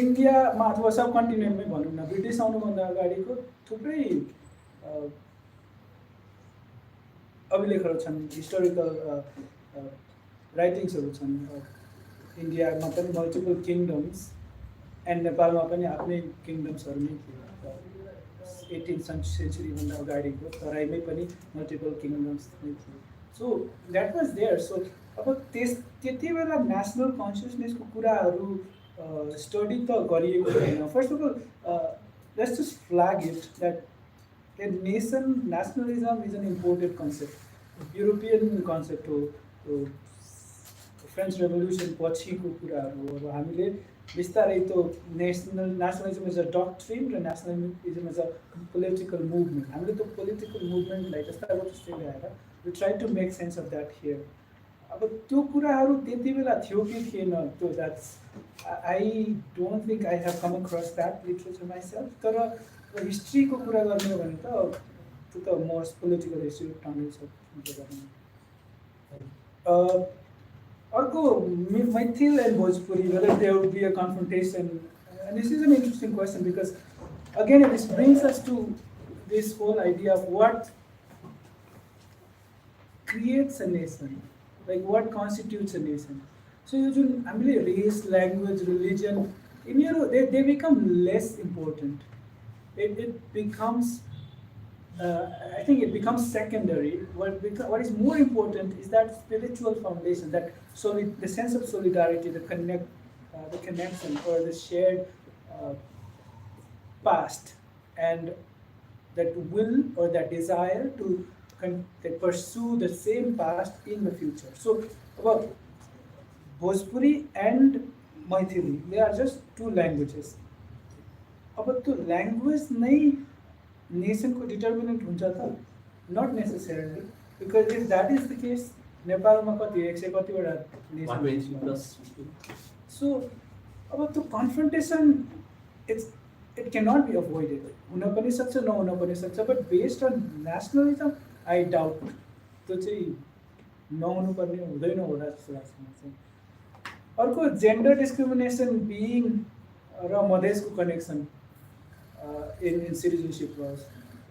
इन्डियामा अथवा सब कन्टिनेन्टमै भनौँ न ब्रिटिस आउनुभन्दा अगाडिको थुप्रै अभिलेखहरू छन् हिस्टोरिकल राइटिङ्सहरू छन् इन्डियामा पनि मल्टिपल किङडम्स एन्ड नेपालमा पनि आफ्नै किङडम्सहरू नै थियो 18th सेन्चुरीभन्दा अगाडिको तराईमै पनि मल्टिपल किङडम्स नै थियो so that was there so अब त्यति बेला नेसनल कन्सियसनेसको कुराहरू स्टडी त गरिएको छैन first of all let's just flag it that a nation nationalism is an imported concept European concept हो फ्रेन्च रेभोल्युसन पछिको कुराहरू हो अब हामीले बिस्तारै त्यो नेसनलिजम इज अ डक्ट्रिन र nationalism is a political movement हामीले त्यो पोलिटिकल मुभमेन्टलाई जस्ताको त्यस्तै ल्याएर we try to make sense of that here अब त्यो कुराहरू त्यति बेला थियो कि थिएन त्यो that's I don't think I have come across that literature myself तर हिस्ट्रीको कुरा गर्ने हो भने त त्यो त मोस्ट पोलिटिकल हिस्ट्री टन्नै छ अर्को Maithil end Bhojpuri whether there would be a confrontation and this is an interesting question because again this brings us to this whole idea of what creates a nation like what constitutes a nation so usually हामीले race language religion in your they become less important it becomes I think it becomes secondary. What is more important is that spiritual foundation, that the sense of solidarity, the connection, or the shared past, and that will or that desire to pursue the same past in the future. So, about Bhojpuri and Maithili, they are just two languages. About the language, nahi नेसनको determinant हुन्छ त not necessarily because if that is the case नेपालमा कति 100 कतिवटा nation so अब त्यो confrontation it can not be avoided हुन पनि सक्छ नहुन पनि सक्छ but based on nationalism I doubt त्यो चाहिँ नहुनुपर्ने हुँदैन होला जस्तो लाग्छ मलाई चाहिँ अर्को जेन्डर डिस्क्रिमिनेसन बिइङ र मधेसको connection in citizenship laws.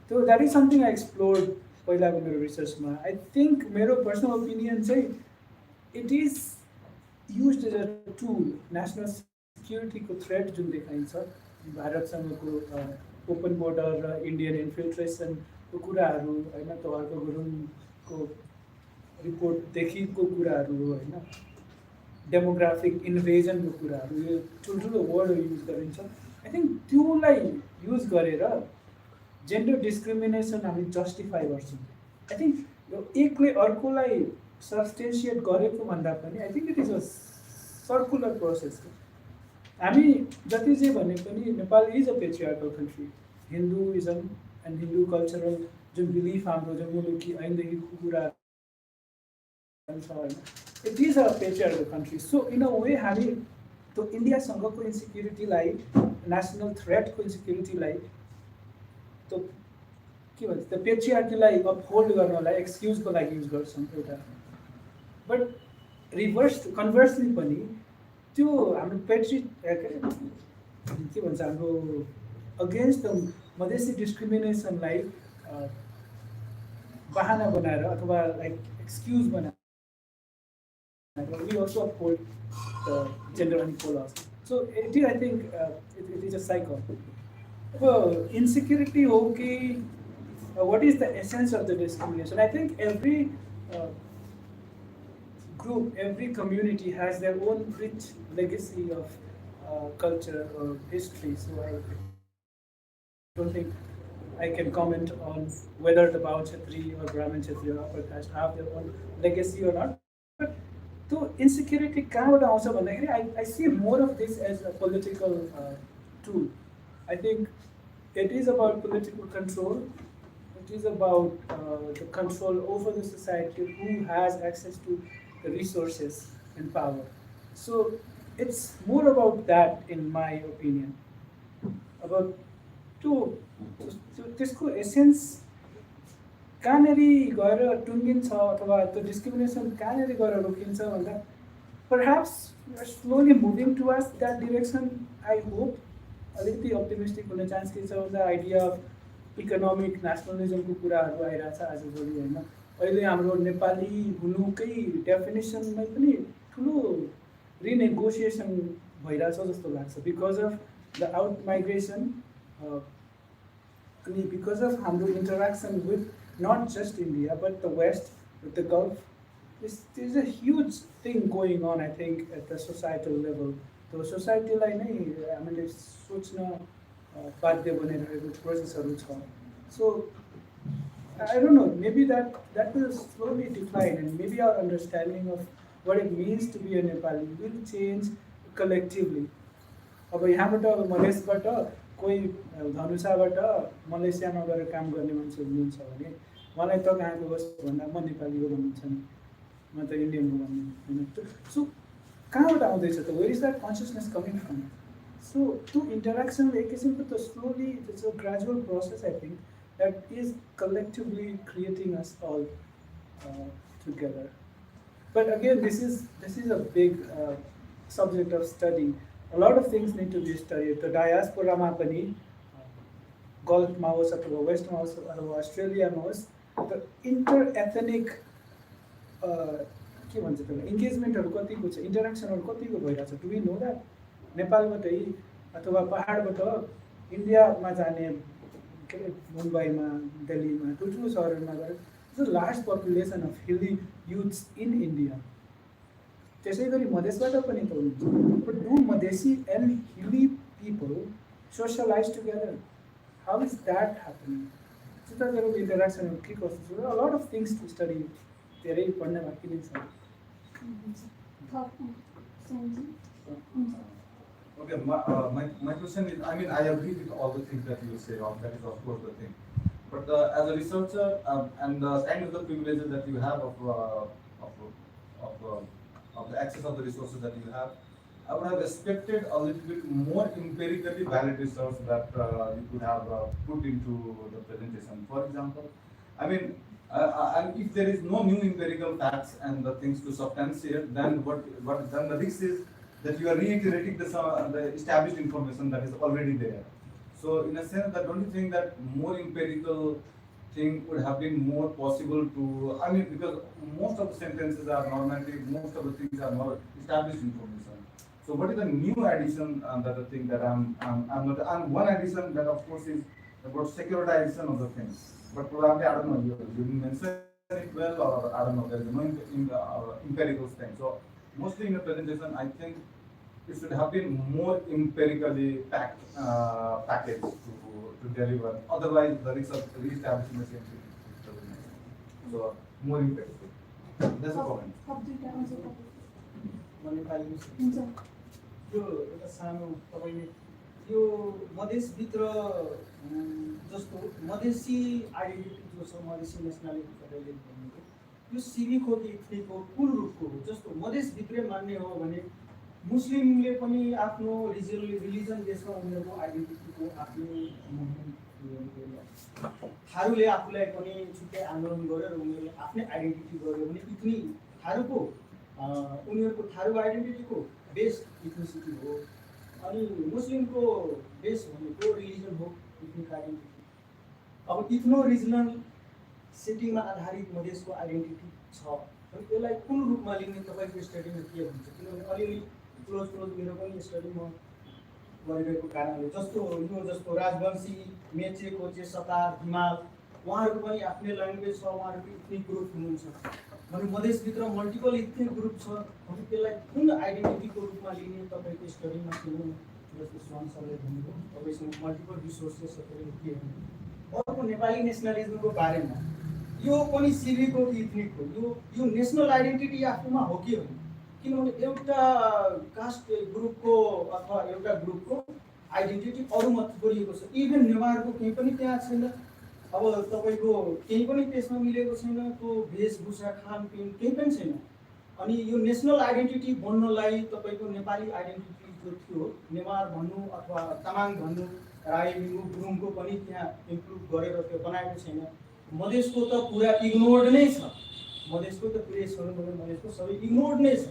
So that is something I explored पहिला मेरो रिसर्चमा I think मेरो personal opinion चाहिँ it is used as a tool national security को threat जुन देखाइन्छ भारतसँगको ओपन बोर्डर र इन्डियन इन्फिल्ट्रेसनको कुराहरू होइन तहरको गुरुङको रिपोर्टदेखिको कुराहरू होइन डेमोग्राफिक इन्भेजनको कुराहरू यो ठुल्ठुलो वर्डहरू युज गरिन्छ I think त्योलाई युज गरेर जेन्डर डिस्क्रिमिनेसन हामी जस्टिफाई गर्छौँ आई थिङ्क यो एकले अर्कोलाई सब्सटेन्सिएट गरेको भन्दा पनि I think it is a circular process हामी जति जे भने पनि Nepal is a patriarchal country Hinduism and Hindu cultural जुन बिलिफ हाम्रो जुन मुलुकी ऐनदेखिको कुरा छ होइन it is a patriarchal country so in a way हामी त्यो इन्डियासँगको इन्सिक्युरिटीलाई नेसनल थ्रेटको इन्सिक्युरिटीलाई त्यो के भन्छ त्यो पेट्रियार्कीलाई अपहोल्ड गर्नलाई एक्सक्युजको लागि युज गर्छौँ एउटा बट कन्भर्सली पनि त्यो हाम्रो के भन्छ हाम्रो अगेन्स्ट द मधेसी डिस्क्रिमिनेसनलाई बहाना बनाएर अथवा लाइक एक्सक्युज बनाएर we also uphold the gender unequal laws. So it is, I think, it is a cycle. Insecurity, okay. What is the essence of the discrimination? I think every group, every community has their own rich legacy of culture or history. So I don't think I can comment on whether the Bao Kshatri or Brahmin Kshatri or upper caste have their own legacy or not. But तो insecurity कहाँबाट आउँछ भन्दाखेरि I see more of this as a political tool I think it is about political control it is about the control over the society who has access to the resources and power so it's more about that in my opinion अब त्यो त्यसको essence कहाँनिर गएर टुङ्गिन्छ अथवा त्यो discrimination कहाँनिर गएर रोकिन्छ भन्दा perhaps we're slowly moving towards that direction. I hope अलिकति अप्टिमिस्टिक हुने चान्स के छ भन्दा आइडिया अफ इकोनोमिक नेसनलिजमको कुराहरू आइरहेछ आजभोलि होइन। अहिले हाम्रो नेपाली हुनुकै डेफिनेसनमै पनि ठुलो रिनेगोसिएसन भइरहेछ जस्तो लाग्छ because of the out migration अनि बिकज अफ हाम्रो interaction with not just India but the West with the Gulf there's a huge thing going on, I think, at the societal level. So society-लाई नै हामीले सोच्न बाध्य बनिरहेको प्रोसेसहरू छ। So I don't know, maybe that will slowly decline and maybe our understanding of what it means to be a Nepali will change collectively. अब यहाँबाट मधेसबाट कोही धनुषाबाट मलेसियामा गएर काम गर्ने मान्छे हुनुहुन्छ भने मलाई त कहाँको बस भन्दा म नेपाली हो भन्नुहुन्छ नि, म त इन्डियन हो भन्ने होइन। सो कहाँबाट आउँदैछ त, where is that consciousness coming from? So त्यो इन्टरेक्सन एक किसिमको त slowly it's a gradual process I think that is collectively creating us all together. But again, this is a big subject of study. A lot of things need to be studied. The diaspora ma pani Gulf ma hoस् अथवा West ma होस् अथवा Australia ma होस्, the inter-ethnic के भन्छ त्यसलाई इन्गेजमेन्टहरू कतिको छ, इन्टरेक्सनहरू कतिको भइरहेछ? Do we know that? नेपालबाटै अथवा पहाडबाट इन्डियामा जाने के अरे मुम्बईमा दिल्लीमा ठुल्ठुलो सहरहरूमा गएर it's a large population of हिली युथ्स इन इन्डिया। त्यसै गरी मधेसबाट पनि त हुन्छ, but do Madhesi and hilly people socialize together? How is that happening? चित्रहरूको इन्टरेक्सनहरू के कस्तो छ? अ lot of things to study, धेरै पढ्ने बाँकी नै छ। Okay, my question is, I mean, I agree with all the things that you say, that is of course the thing. But as a researcher and the kind of the privileges that you have of the access of the resources that you have, I would have expected a little bit more empirically valid research that you could have put into the presentation. For example, I mean, and if there is no new empirical facts and the things to substantiate, then then the risk is that you are reiterating the established information that is already there. So in a sense, that don't you think that more empirical thing would have been more possible to, I mean, because most of the sentences are normative, most of the things are not established information. So what is the new addition that the thing that I'm not, and one addition that of course is about securitization of the things. But probably, I don't know, you didn't mention it well, or I don't know, there is no empirical thing. So mostly in the presentation, I think it should have been more empirically packaged to deliver. Otherwise, the risk of re-establishing the same thing. So more empirical. That's a comment. यो एउटा सानो तपाईँले यो मधेसभित्र जस्तो Madhesi identity जो छ, Madhesi nationality तपाईँले भनेको यो civic हो कि इथनिक हो, कुन रूपको हो? जस्तो मधेसभित्रै मान्ने हो भने मुस्लिमले पनि आफ्नो रिलिजन बेसमा उनीहरूको आइडेन्टिटीको आफ्नो मुभमेन्ट, थारूले आफूलाई पनि छुट्टै आन्दोलन गरेर उनीहरूले आफ्नै आइडेन्टिटी गर्यो भने इथनी थारूको उनीहरूको थारू आइडेन्टिटीको बेस इथनिसिटी हो, अनि मुस्लिमको बेस भनेको रिलिजन हो, इथनिक आइडेन्टिटी। अब इथनो रिजनल सेटिङमा आधारित मधेसको आइडेन्टिटी छ भने यसलाई कुन रूपमा लिने तपाईँको स्टडीमा के हुन्छ? किनभने अलिअलि क्लोज मेरो पनि स्टडी म गरिरहेको कारणले जस्तो राजवंशी, मेचे, कोचे, सतार, हिमाल, उहाँहरूको पनि आफ्नै ल्याङ्ग्वेज छ, उहाँहरूको इथनिक ग्रुप हुनुहुन्छ भने मधेसभित्र मल्टिपल इथनिक ग्रुप छ भने त्यसलाई कुन आइडेन्टिटीको रूपमा लिने तपाईँको स्टडीमा किन? जस्तो स्वान सरले भन्नुभयो तपाईँसँग मल्टिपल रिसोर्सेस के हो? अर्को नेपाली नेसनलिजमको बारेमा यो पनि सिभिक हो कि इथनिक हो? यो नेसनल आइडेन्टिटी आफूमा हो कि होइन? किनभने एउटा कास्ट ग्रुपको अथवा एउटा ग्रुपको आइडेन्टिटी अरूमा थुप्रिएको छ। इभन नेवारको केही पनि त्यहाँ छैन, अब तपाईँको केही पनि त्यसमा मिलेको छैन, त्यो वेशभूषा, खानपिन केही पनि छैन। अनि यो नेसनल आइडेन्टिटी बन्नलाई तपाईँको नेपाली आइडेन्टिटी जो थियो, नेवार भन्नु अथवा तामाङ भन्नु, राई, लिम्बू, गुरुङको पनि त्यहाँ इन्क्लुड गरेर त्यो बनाएको छैन। मधेसको त पुरा इग्नोर्ड नै छ, मधेसको त पुरै मधेसको सबै इग्नोर्ड नै छ।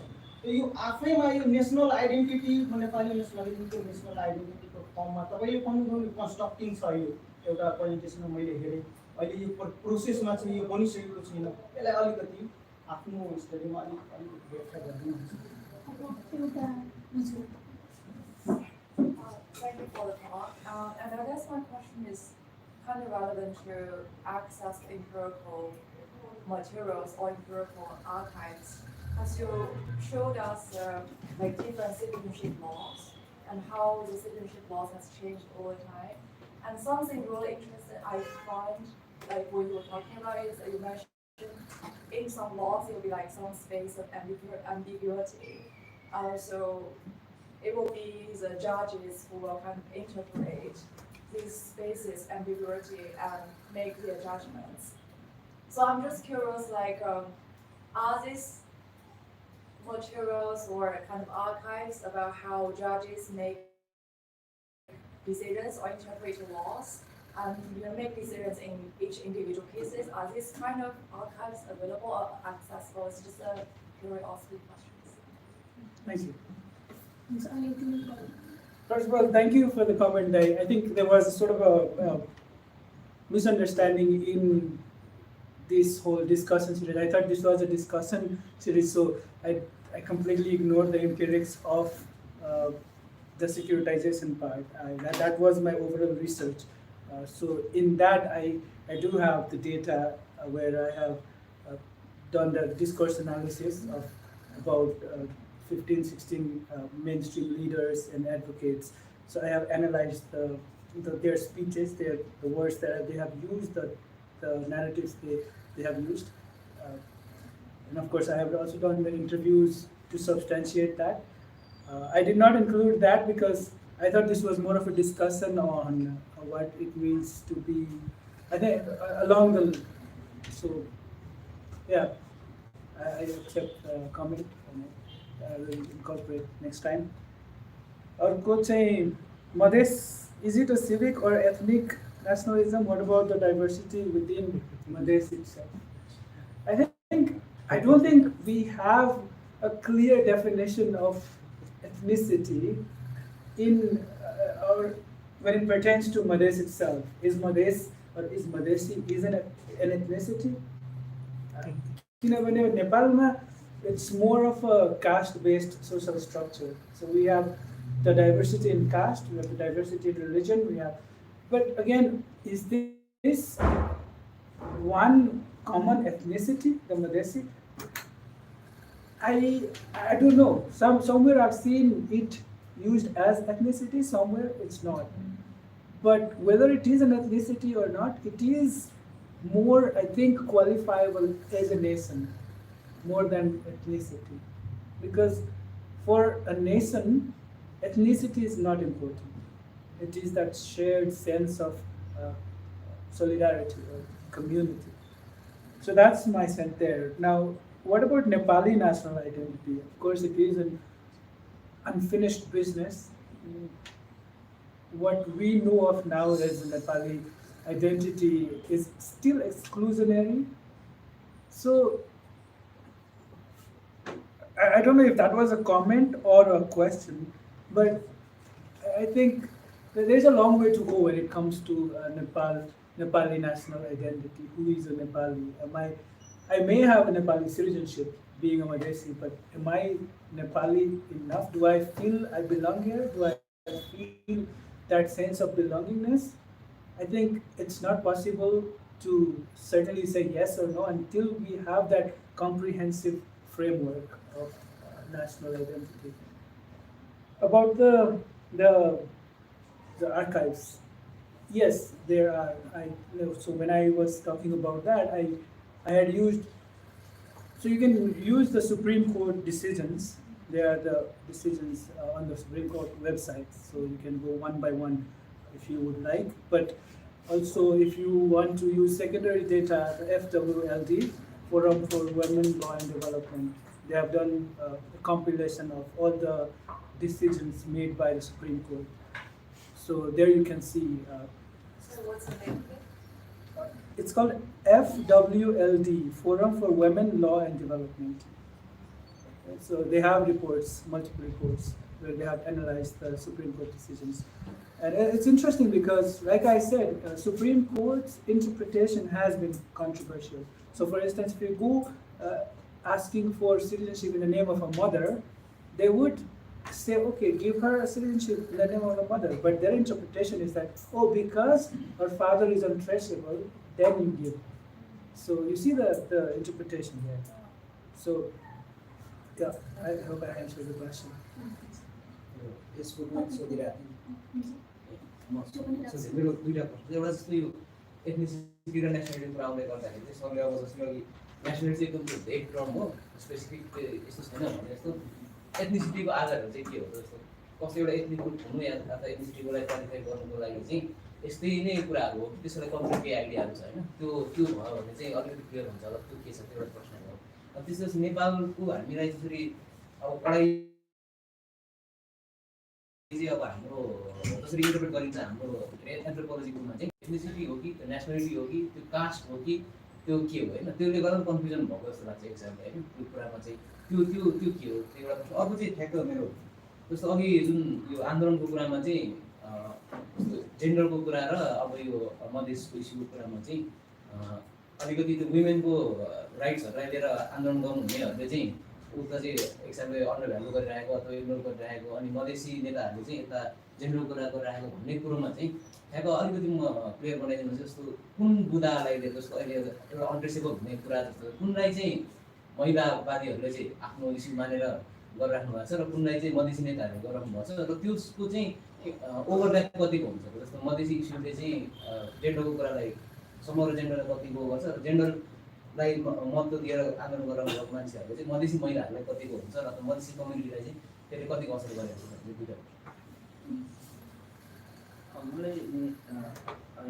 यो आफैमा यो नेसनल आइडेन्टिटी, नेपाली नेसनलिजमको नेसनल आइडेन्टिटीको फर्ममा तपाईँले भन्नुभयो कन्स्ट्रक्टिङ छ। यो एउटा प्रेजेन्टेसनमा मैले हेरेँ, अहिले यो प्रोसेसमा चाहिँ यो बनिसकेको छैन। यसलाई अलिकति आफ्नो स्टडीमा अलिकति व्याख्या गरिदिनुहुन्छ। Thank you for the talk. And I guess my question is kind of relevant to access to empirical materials or empirical archives. As you showed us like different citizenship laws and how the citizenship laws has changed over time. And something really interesting I find, like what you were talking about, is that you mentioned in some laws there will be like some space of ambiguity. So it will be the judges who will kind of interpret these spaces, ambiguity, and make their judgments. So I'm just curious, like, are these materials or kind of archives about how judges make decisions or interpret laws and make decisions in each individual cases? Are these kind of archives available or accessible? It's just a curiosity question. Thank you. First of all, thank you for the comment. I think there was sort of a misunderstanding in this whole discussion series. I thought this was a discussion series, so I completely ignored the empirics of the securitization part. That was my overall research. So in that, I do have the data where I have done the discourse analysis of about 15, 16 mainstream leaders and advocates. So I have analyzed their speeches, the words that they have used, the narratives they have used. And of course, I have also done the interviews to substantiate that. I did not include that because I thought this was more of a discussion on what it means to be, I think, along the, so yeah, I accept the comment and I will incorporate next time. अर्को चाहिँ Madhesh, is it a civic or ethnic nationalism? What about the diversity within Madhesh itself? I don't think we have a clear definition of ethnicity in or when it pertains to Madhesh itself. Is Madhesh or is Madheshi is an ethnicity? किनभने नेपालमा it's more of a caste-based social structure. So we have the diversity in caste, we have the diversity in religion, we have. But again, is this one common ethnicity, the Madheshi? I don't know. Somewhere I've seen it used as ethnicity, somewhere it's not. But whether it is an ethnicity or not, it is more, I think, qualifiable as a nation, more than ethnicity. Because for a nation, ethnicity is not important. It is that shared sense of solidarity or community. So that's my sense there. Now, what about Nepali national identity? Of course, it is an unfinished business. What we know of now as the Nepali identity is still exclusionary. So, I don't know if that was a comment or a question, but I think that there's a long way to go when it comes to Nepali national identity. Who is a Nepali? I may have a Nepali citizenship being a Madheshi, but am I Nepali enough? Do I feel I belong here? Do I feel that sense of belongingness? I think it's not possible to certainly say yes or no until we have that comprehensive framework of national identity. About the archives, yes, there are. So when I was talking about that, I had used. So you can use the Supreme Court decisions. There are the decisions on the Supreme Court website, so you can go one by one if you would like. But also, if you want to use secondary data, the FWLD, Forum for Women, Law and Development, they have done a compilation of all the decisions made by the Supreme Court. So there you can see. So what's the name of it? It's called FWLD, Forum for Women, Law and Development. Okay, so they have reports, multiple reports, where they have analyzed the Supreme Court decisions. And it's interesting because, like I said, Supreme Court's interpretation has been controversial. So for instance, if you go asking for citizenship in the name of a mother, they would say, okay, give her a citizenship in the name of a mother. But their interpretation is that, oh, because her father is untraceable, then you give. So you see the interpretation here. So, yeah, I hope I answered the question. यसको मेरो दुईटा प्रश्न एउटा जस्तो यो ethnicity र nationality कुरा आउँदै गर्दाखेरि चाहिँ सरले अब जस्तो कि नेसनालिटी एकदम त्यो भेग टर्म हो स्पेसिफिक यस्तो छैन भने जस्तो एथनिसिटीको आधारहरू चाहिँ के हो जस्तो कसै एउटा एथनिक ग्रुप हुनु या अथवा एथनिसिटीकोलाई क्वालिफाई गर्नुको लागि चाहिँ यस्तै नै कुराहरू हो त्यसलाई कम्प्लिट केही आइडियाहरू छ होइन त्यो भयो भने चाहिँ अलिकति क्लियर हुन्छ होला त्यो के छ त्यो एउटा प्रश्न हो। त्यसपछि नेपालको हामीलाई त्यसरी अब पढाइ अब हाम्रो जसरी इन्टरप्रेट गरिन्छ हाम्रो एन्थ्रोपोलोजीकोमा चाहिँ एथनिसिटी हो कि नेसनालिटी हो कि त्यो कास्ट हो कि त्यो के हो होइन त्यसले गर्दा कन्फ्युजन भएको जस्तो लाग्छ एक्जाम्पल होइन त्यो कुरामा चाहिँ त्यो के हो त्यो एउटा प्रश्न। अर्को चाहिँ ठ्याक्क मेरो जस्तो अघि जुन यो आन्दोलनको कुरामा चाहिँ जेन्डरको कुरा र अब यो मधेसको इस्युको कुरामा चाहिँ अलिकति त्यो वुमेनको राइट्सहरूलाई लिएर आन्दोलन गर्नुहुनेहरूले चाहिँ उता चाहिँ एक्जाम्पल अन्डर भ्यालु गरिरहेको अथवा इग्नोर गरिरहेको अनि मधेसी नेताहरूले चाहिँ यता जेन्डरको कुरा गरिरहेको भन्ने कुरोमा चाहिँ ठ्याक्क अलिकति म क्लियर बनाइदिनु जस्तो कुन बुदालाई लिएर जस्तो अहिले एउटा अनट्रेसेबल हुने कुरा जस्तो कुनलाई चाहिँ महिलावादीहरूले चाहिँ आफ्नो इस्यु मानेर गरिराख्नु भएको छ र कुनलाई चाहिँ मधेसी नेताहरूले गरिराख्नु भएको छ र त्यसको चाहिँ ओभरल्याप कतिको हुन्छ जस्तो मधेसी इस्युले चाहिँ जेन्डरको कुरालाई समग्र जेन्डरलाई कतिको गर्छ र जेन्डरलाई महत्त्व दिएर आन्दोलन गरिरहेको मान्छेहरूले चाहिँ मधेसी महिलाहरूलाई कतिको हुन्छ र मधेसी कम्युनिटीलाई चाहिँ त्यसले कतिको असर गरेको छ यो दुईवटा। मलाई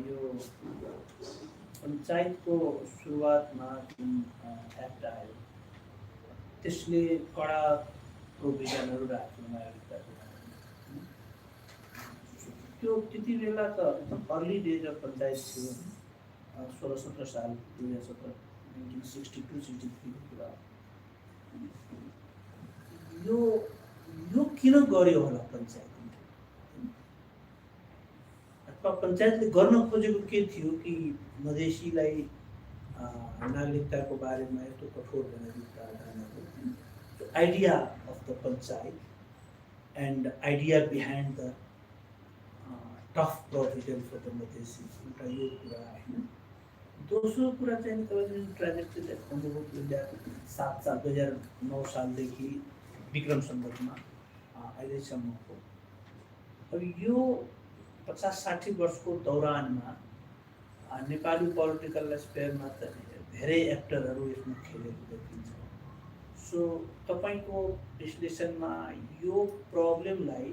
यो पञ्चायतको सुरुवातमा जुन एक्ट आयो त्यसले कडा प्रोभिजनहरू राख्यो नागरिकताको त्यो त्यति बेला त एकदम अर्ली डेज अफ पञ्चायत थियो 16-17 साल 2017 1962-63 कुरा यो किन गर्यो होला पञ्चायतले अथवा पञ्चायतले गर्न खोजेको के थियो कि मधेसीलाई नागरिकताको बारेमा यस्तो कठोर बनाइदिनु प्रावधानहरू the idea of the panchayat and idea behind the tough provision for the Madheshi एउटा यो कुरा हैन। दोस्रो कुरा चाहिँ तपाईले जुन ट्र्याजेक्टरी देखाउनुभयो 2007 साल 2009 सालदेखि विक्रम सम्बन्धमा अहिलेसम्मको अब यो 50-60 वर्षको दौरानमा नेपाली पोलिटिकल स्पेयरमा त धेरै एक्टरहरू यसमा खेलेको देखिन्छ। सो तपाईको विश्लेषणमा यो प्रब्लमलाई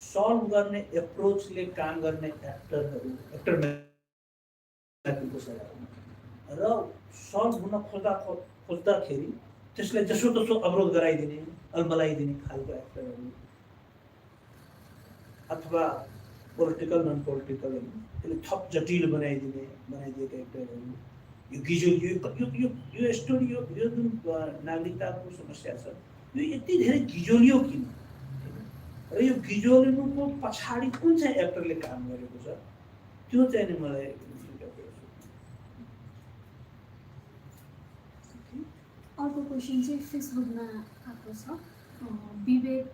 सल्भ गर्ने एप्रोचले काम गर्ने एक्टर र सल्भ हुन खोज्दाखेरि त्यसलाई जसोतसो अवरोध गराइदिने अल्मलाइदिने खालको एक्टरहरू अथवा पोलिटिकल नन पोलिटिकल त्यसले थप जटिल बनाइदिएका एक्टरहरू यो स्टोरी यो जुन नागरिकताको समस्या छ यो यति धेरै गिजोलियो किन र यो गिजोलिनुको पछाडि कुन चाहिँ एक्टरले काम गरेको छ त्यो चाहिँ नि मलाई अर्को क्वेसन चाहिँ फेसबुकमा आएको छ विवेक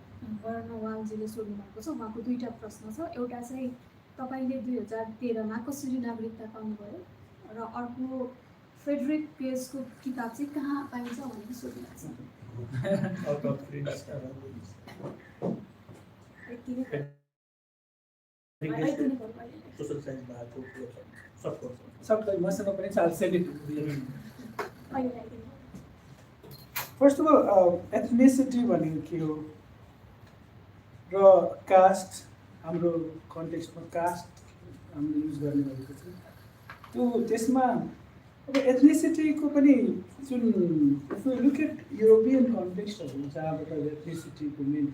वर्णवालजीले सोध्नु भएको छ। उहाँको दुईवटा प्रश्न छ। एउटा चाहिँ तपाईँले 2013मा कसरी नागरिकता पाउनुभयो र अर्को फ्रेडरिक पेजको किताब चाहिँ कहाँ पाइन्छ भनेर सोध्नु भएको छ। First of all, ethnicity भनेको के हो र कास्ट हाम्रो कन्टेक्स्टमा कास्ट हामीले युज गर्ने भएको छ त्यो त्यसमा अब एथनिसिटीको पनि जुन if you look at European कन्टेक्स्टहरू जहाँबाट एथनिसिटीको मेन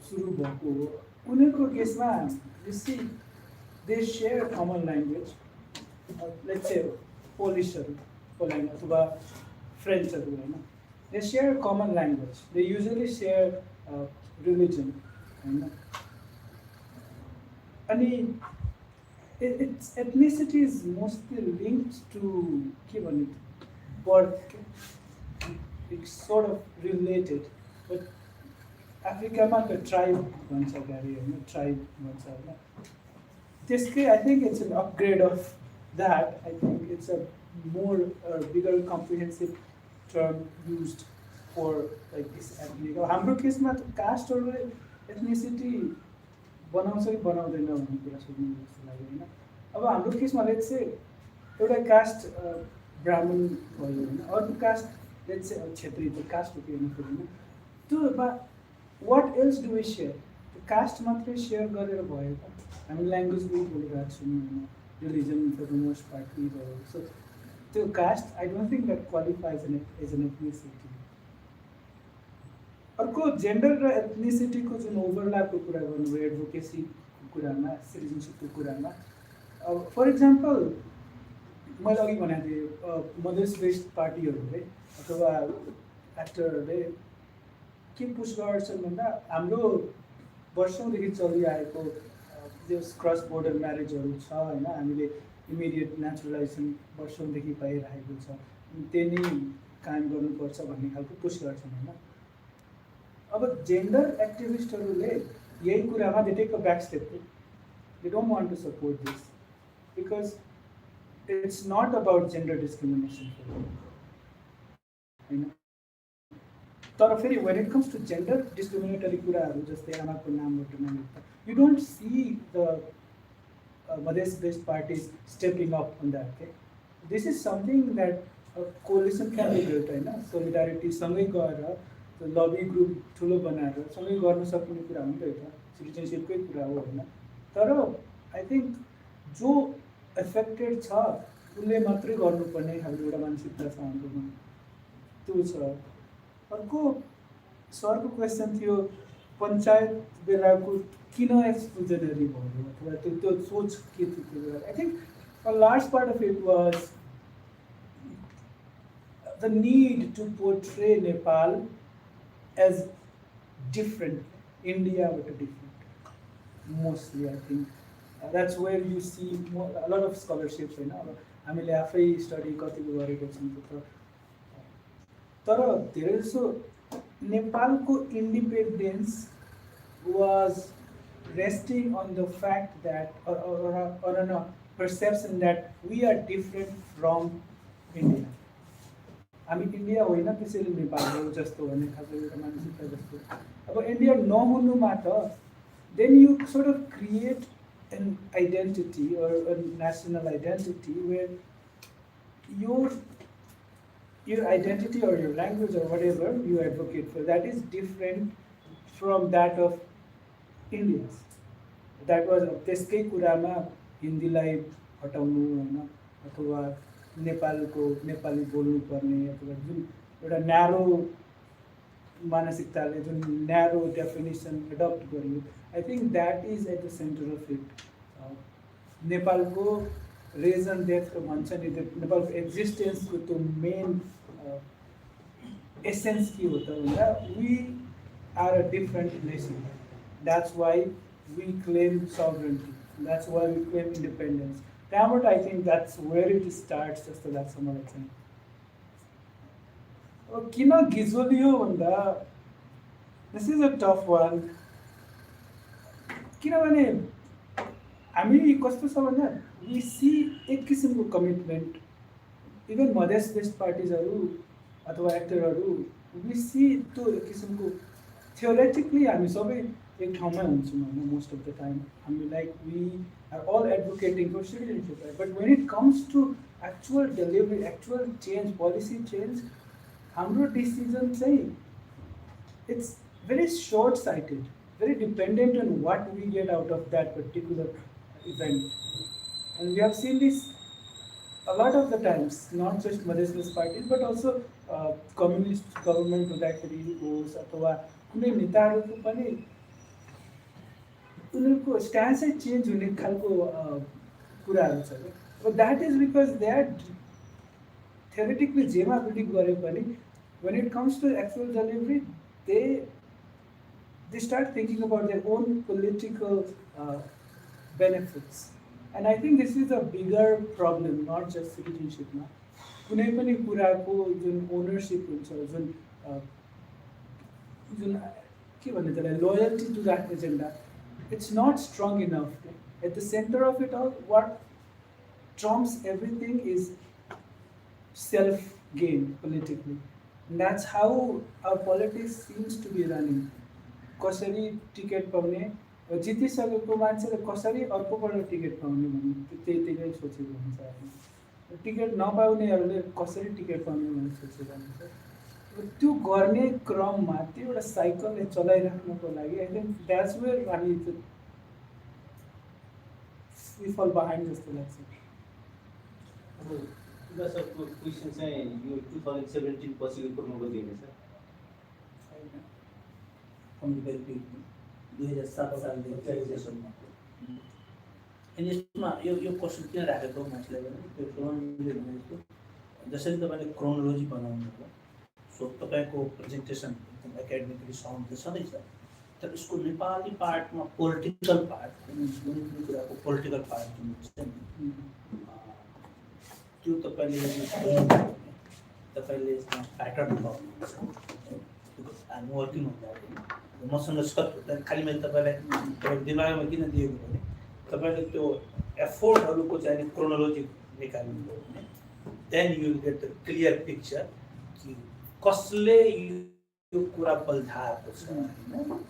सुरु भएको हो उनीहरूको केसमा they share common language let's say पोलिसहरू पोल्यान्ड अथवा फ्रेन्चहरू होइन, they share common language, they usually share religion होइन, अनि it's ethnicity is mostly linked to के भन्ने birth, it's sort of related, but अफ्रिकामा त ट्राइब भन्छ अगाडि होइन, ट्राइब भन्छ होइन, त्यसकै I think it's an upgrade of that, I think it's a more bigger comprehensive term used for like this ethnic. हाम्रो केसमा त कास्टहरूले एथनिसिटी बनाउँछ कि बनाउँदैन भन्ने कुरा सोध्नु जस्तो लाग्यो होइन। अब हाम्रो केसमा लेट्स से एउटा कास्ट ब्राह्मण भयो होइन, अर्को कास्ट लेट्स से क्षेत्री, त कास्ट हो कि होइन होइन, त्यो what else do we share, त्यो कास्ट मात्रै सेयर गरेर भयो त, हामी ल्याङ्ग्वेज पनि बोलिरहेको छौँ होइन, religion for the most part पनि भयो, सो त्यो caste I don't think that qualifies as an ethnicity. अर्को जेन्डर र एथनिसिटीको जुन ओभरल्यापको कुरा गर्नुभयो एडभोकेसीको कुरामा, सिटिजनसिपको कुरामा, अब फर इक्जाम्पल मैले अघि भनेको थिएँ मधेस बेस्ड पार्टीहरूले अथवा एक्टरहरूले के पुस गर्छन् भन्दा हाम्रो वर्षौँदेखि चलिआएको जस क्रस बोर्डर म्यारेजहरू छ होइन, हामीले इमिडिएट नेचुरलाइजेसन वर्षौँदेखि पाइरहेको छ, त्यही नै कायम गर्नुपर्छ भन्ने खालको पुस गर्छन् होइन। अब जेन्डर एक्टिभिस्टहरूले यही कुरामा they take a back step, they don't want to support this because it's not about gender discrimination होइन। तर फेरि when it comes to gender discriminatory कुराहरू जस्तै आमाको नामबाट नाम, you don't see the Madhesh based parties stepping up on that. Okay? This is something that a coalition can be built होइन, solidarity सँगै गएर लबी ग्रुप ठुलो बनाएर सँगै गर्न सक्ने कुरा हो नि त, एउटा सिटिजनसिपकै कुरा हो होइन। तर आई थिङ्क जो एफेक्टेड छ उसले मात्रै गर्नुपर्ने खालको एउटा मानसिकता छ हाम्रोमा, त्यो छ। अर्को सरको क्वेसन थियो पञ्चायत बेलाको किन एक्सक्लुजनरी भयो अथवा त्यो सोच के थियो त्यो बेला। I think a large part of it was the need to portray Nepal as different, इन्डियाबाट different mostly. I think that's where you see a lot of scholarships होइन, अब हामीले आफै स्टडी कतिको गरेको छौँ, तर धेरै जसो नेपालको independence was resting on the fact that or on a perception that we are different from India. हामी इन्डिया होइन त्यसैले नेपाल हो जस्तो भन्ने खालको एउटा मानसिकता जस्तो। अब इन्डिया नहुनुमा त then you sort of create an identity or a national identity where your identity or your language or whatever you advocate for, that is different from that of Indians. That was त्यसकै कुरामा हिन्दीलाई हटाउनु होइन, अथवा नेपाली बोल्नुपर्ने, अथवा जुन एउटा न्यारो मानसिकताले जुन न्यारो definition adapt गर्यो, I think that is at the centre of it. नेपालको रेजन डेथ भन्छ नि, नेपालको एक्जिस्टेन्सको त्यो मेन एसेन्स के हो त भन्दा we are a different nation, that's why we claim sovereignty, that's why we claim independence. त्यहाँबाट I think that's where it starts जस्तो लाग्छ मलाई चाहिँ। अब किन गिजोलियो भन्दा this is a tough one, किनभने हामी कस्तो छ भन्दा वी सी एक किसिमको कमिटमेन्ट, इभन मधेस बेस्ड पार्टिजहरू अथवा एक्टरहरू वी सी त्यो एक किसिमको थियोरेटिकली हामी सबै एक ठाउँमै हुन्छौँ होइन मोस्ट अफ द टाइम, हामी like we are all advocating for citizenship, but when it comes to actual delivery, actual change, policy change, हाम्रो डिसिजन चाहिँ it's very short sighted, very dependent on what we get out of that particular event. And we have seen this a lot of the times, not just Madhesh parties, but also communist government हुँदाखेरि होस् अथवा कुनै नेताहरूको पनि उनीहरूको स्ट्यान्सै change हुने खालको कुराहरू छ क्या। But that is because they are theoretically जेमा believe गरे पनि when it comes to actual delivery, they start thinking about their own political benefits. And I think this is a bigger problem, not just citizenship. कुनै पनि कुराको जुन ownership हुन्छ, जुन के भन्ने त्यसलाई loyalty to that agenda, it's not strong enough. At the center of it all, what trumps everything is self-gain politically. And that's how our politics seems to be running. कसरी ticket पाउने, जितिसकेको मान्छेले कसरी अर्कोबाट ticket पाउने भन्ने त्यतिकै सोचेको हुन्छ। Ticket नपाउनेहरूले कसरी टिकट पाउने भनेर सोचेको हुन्छ। त्यो गर्ने क्रममा त्यो एउटा साइकलले चलाइराख्नको लागि आई थिङ्क द्याट्स वेयर हामी we fall behind जस्तो लाग्छ। सबको क्वेसन चाहिँ यो 2017 पछिको कुरोमा दिने छ। कम्प्लिकेटेड 2007 सालदेखि रिजर्भमा। अनि यसमा यो क्वेसन किन राखेको मान्छेले भने त्यो क्रोनोलोजी भनेको जसरी तपाईँले क्रोनोलोजी बनाउनु हो, सो तपाईँको प्रेजेन्टेसन एकाडेमिकली साउन्ड त सधैँ छ, तर उसको नेपाली पार्टमा पोलिटिकल पार्ट, कुनै कुराको पोलिटिकल पार्ट जुन छ नि, त्यो तपाईँले यसमा प्याटर्न पाउनुहुन्छ। हामी वर्किङ हुँदा मसँग छ, खालि मैले तपाईँलाई दिमागमा किन दिएको भने तपाईँले त्यो एफोर्टहरूको चाहिँ क्रोनोलोजी निकाल्नुभयो भने then you get the clear picture कि कसले यो कुरा बल्झाएको छ, होइन,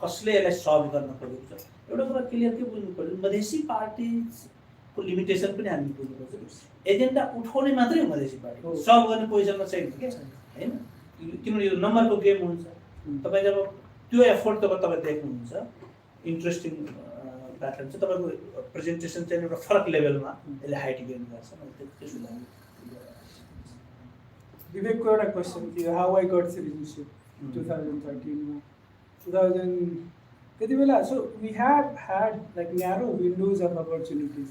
कसले यसलाई सल्भ गर्न खोजेको छ। एउटा कुरा क्लियर के बुझ्नु पर्यो, मधेसी पार्टीको लिमिटेसन पनि हामी बुझ्नुपर्छ। एजेन्डा उठाउने मात्रै मधेसी पार्टी, सल्भ गर्ने पोजिसनमा छैन क्या, होइन, किनभने यो नम्बरको गेम हुन्छ। तपाईँ जब त्यो एफोर्ट तपाईँ देख्नुहुन्छ, इन्ट्रेस्टिङ प्याटर्न चाहिँ तपाईँको प्रेजेन्टेसन चाहिँ एउटा फरक लेभलमा यसले हाइट गेन गर्छ। त्यसो लागि विवेकको एउटा क्वेसन थियो, हाउ आई गट सिटिजनसिप 2013 मा 2000 त्यति बेला। So we have had like narrow windows of opportunities.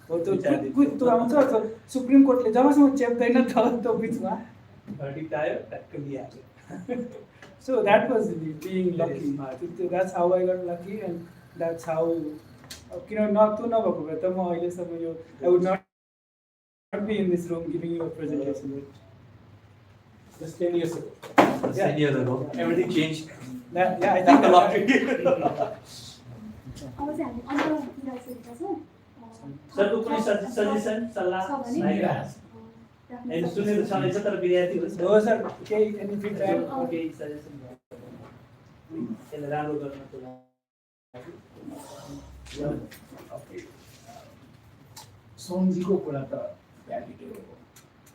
हो त्यो आउँछ सुप्रिम कोर्टले जबसम्म चेप्दैन त्यो बिचमा verdict आयो ट्याक्कली आयो। So that was being lucky. That's how I got lucky, and that's how not to know I would not be in this room giving you a presentation. Just 10 years ago. Just 10 years ago, everything changed. Yeah, I think a lot. Sir को कुनै suggestion सल्लाह and सुने तो छाने तर विद्यार्थी हो sir के any feedback ओके सजेसन त्यसले राम्रो गर्नको लागि सोनजीको कुरा त भ्यालिड हो,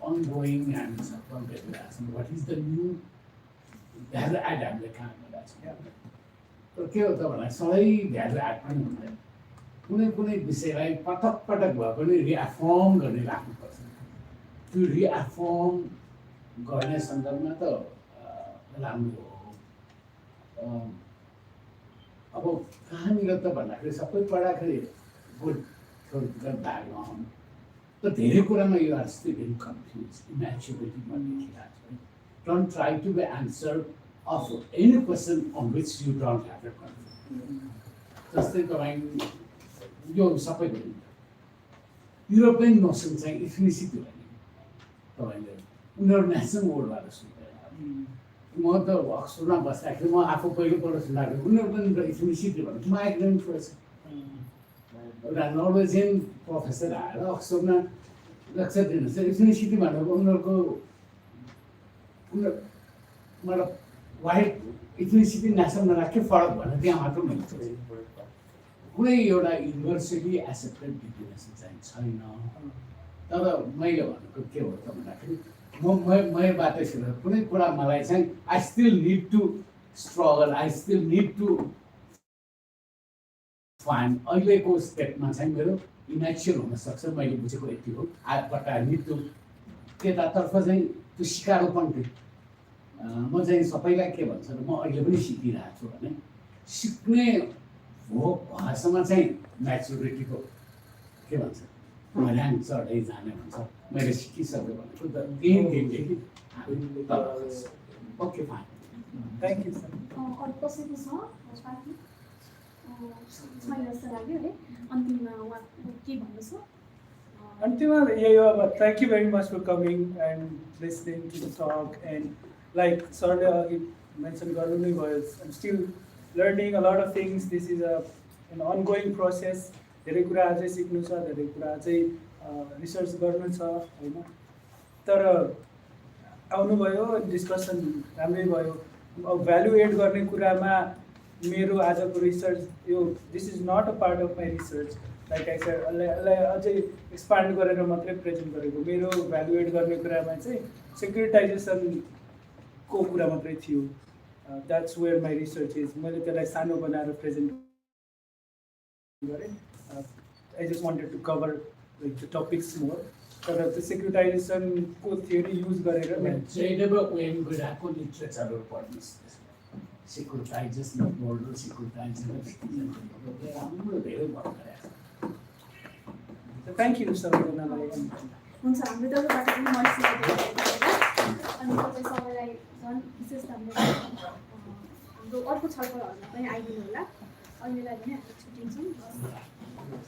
ongoing and छलफल what is the new value add हामीले काम गरिरहेको छ। तर के हो त भन्दा सधैँ भ्यालु एड पनि हुँदैन, कुनै कुनै विषयलाई पटक पटक भए पनि रिएफर्म गर्ने राख्नुपर्छ। त्यो रिएफर्म गर्ने सन्दर्भमा त राम्रो हो। अब कहाँनिर त भन्दाखेरि सबै पढाखेरि गुड थ्योरिटिकल ब्याकग्राउन्ड त धेरै कुरामा यो are still in confuse immaturity भन्ने लेखिरहेको छ। Don't try to be answer of any question on which you don't have a confuse. जस्तै तपाईँ यो सबै युरोपियन नोसन चाहिँ इथनिसिटी भन्ने तपाईँले उनीहरू नेसनल वर्डबाट सुन्दैन। म त अक्सफोर्डमा बस्दाखेरि म आफू पहिलोपल्ट सुन्दाखेरि उनीहरू पनि इथनिसिटी भन्नु म एकाडेमिक प्रोफेसर, एउटा नर्वेजियन प्रोफेसर आएर अक्सफोर्डमा लेक्चर दिनुहुन्छ। इथनिसिटी भनेको उनीहरूको मतलब वाइट इथनिसिटी नेसनलमा के फरक भन्नु त्यहाँ मात्र मैले कुनै एउटा युनिभर्सिटी एक्सेप्टेड डिफिनेसन चाहिँ छैन। तर मैले भनेको के हो त भन्दाखेरि मैबाट कुनै कुरा मलाई चाहिँ I still need to struggle, I still need to find. अहिलेको स्टेटमा चाहिँ मेरो इमेच्योर हुनसक्छ, मैले बुझेको यति हो। बट आई निड टु त्यतातर्फ चाहिँ त्यो सिकारोपन थियो। म चाहिँ सबैलाई के भन्छ म अहिले पनि सिकिरहेको छु भने सिक्ने हो भाषामा चाहिँ म्याच्युरिटीको के भन्छ ऱ्याङ्क चढ्दै जाने हुन्छ मैले सिकिसकेँ भनेको त त्यही दिनदेखि हामी तल खस्छ। Okay fine. Thank you sir. अरू कसैको छ साथी छैन जस्तो लाग्यो है। अन्तिममा उहाँ के भन्नु छ? अन्तिममा यही हो अब thank you very much for coming and listening to the talk and like सरले अघि मेन्सन गर्नु नै भयो आइम still learning a lot of things this is an ongoing process. धेरै कुरा अझै सिक्नु छ, धेरै कुरा अझै रिसर्च गर्नु छ होइन। तर आउनुभयो डिस्कसन राम्रै भयो। अब भ्यालु एड गर्ने कुरामा मेरो आजको research yo this is not a part of my research. Like I said यसलाई अझै एक्सपान्ड गरेर मात्रै प्रेजेन्ट गरेको। मेरो भ्यालु एड गर्ने कुरामा चाहिँ सेक्युरिटाइजेसनको कुरा मात्रै थियो। That's where my research is. मैले त्यसलाई सानो बनाएर प्रेजेन्ट गरेँ। I just wanted to cover like the topics more. तर त्यो सेक्युरिटाइजेसनको थ्योरी युज गरेर जहिले वेन गइरहेको लिट्रेचरहरू पढ्नुहोस्। सेक्युरिटाइजेसन अफ बोर्डर, सेक्युरिटाइजेसन अफ राम्रो धेरै वर्क गरेको छ। थ्याङ्क यू सबैजनालाई। हुन्छ, हाम्रो तर्फबाट पनि मर्सी अनि तपाईँ सबैलाई झन् विशेष धन्यवाद। हाम्रो अर्को छलफलहरूमा पनि आइदिनु होला। अहिलेलाई भने हामी छुट्टिन्छौँ।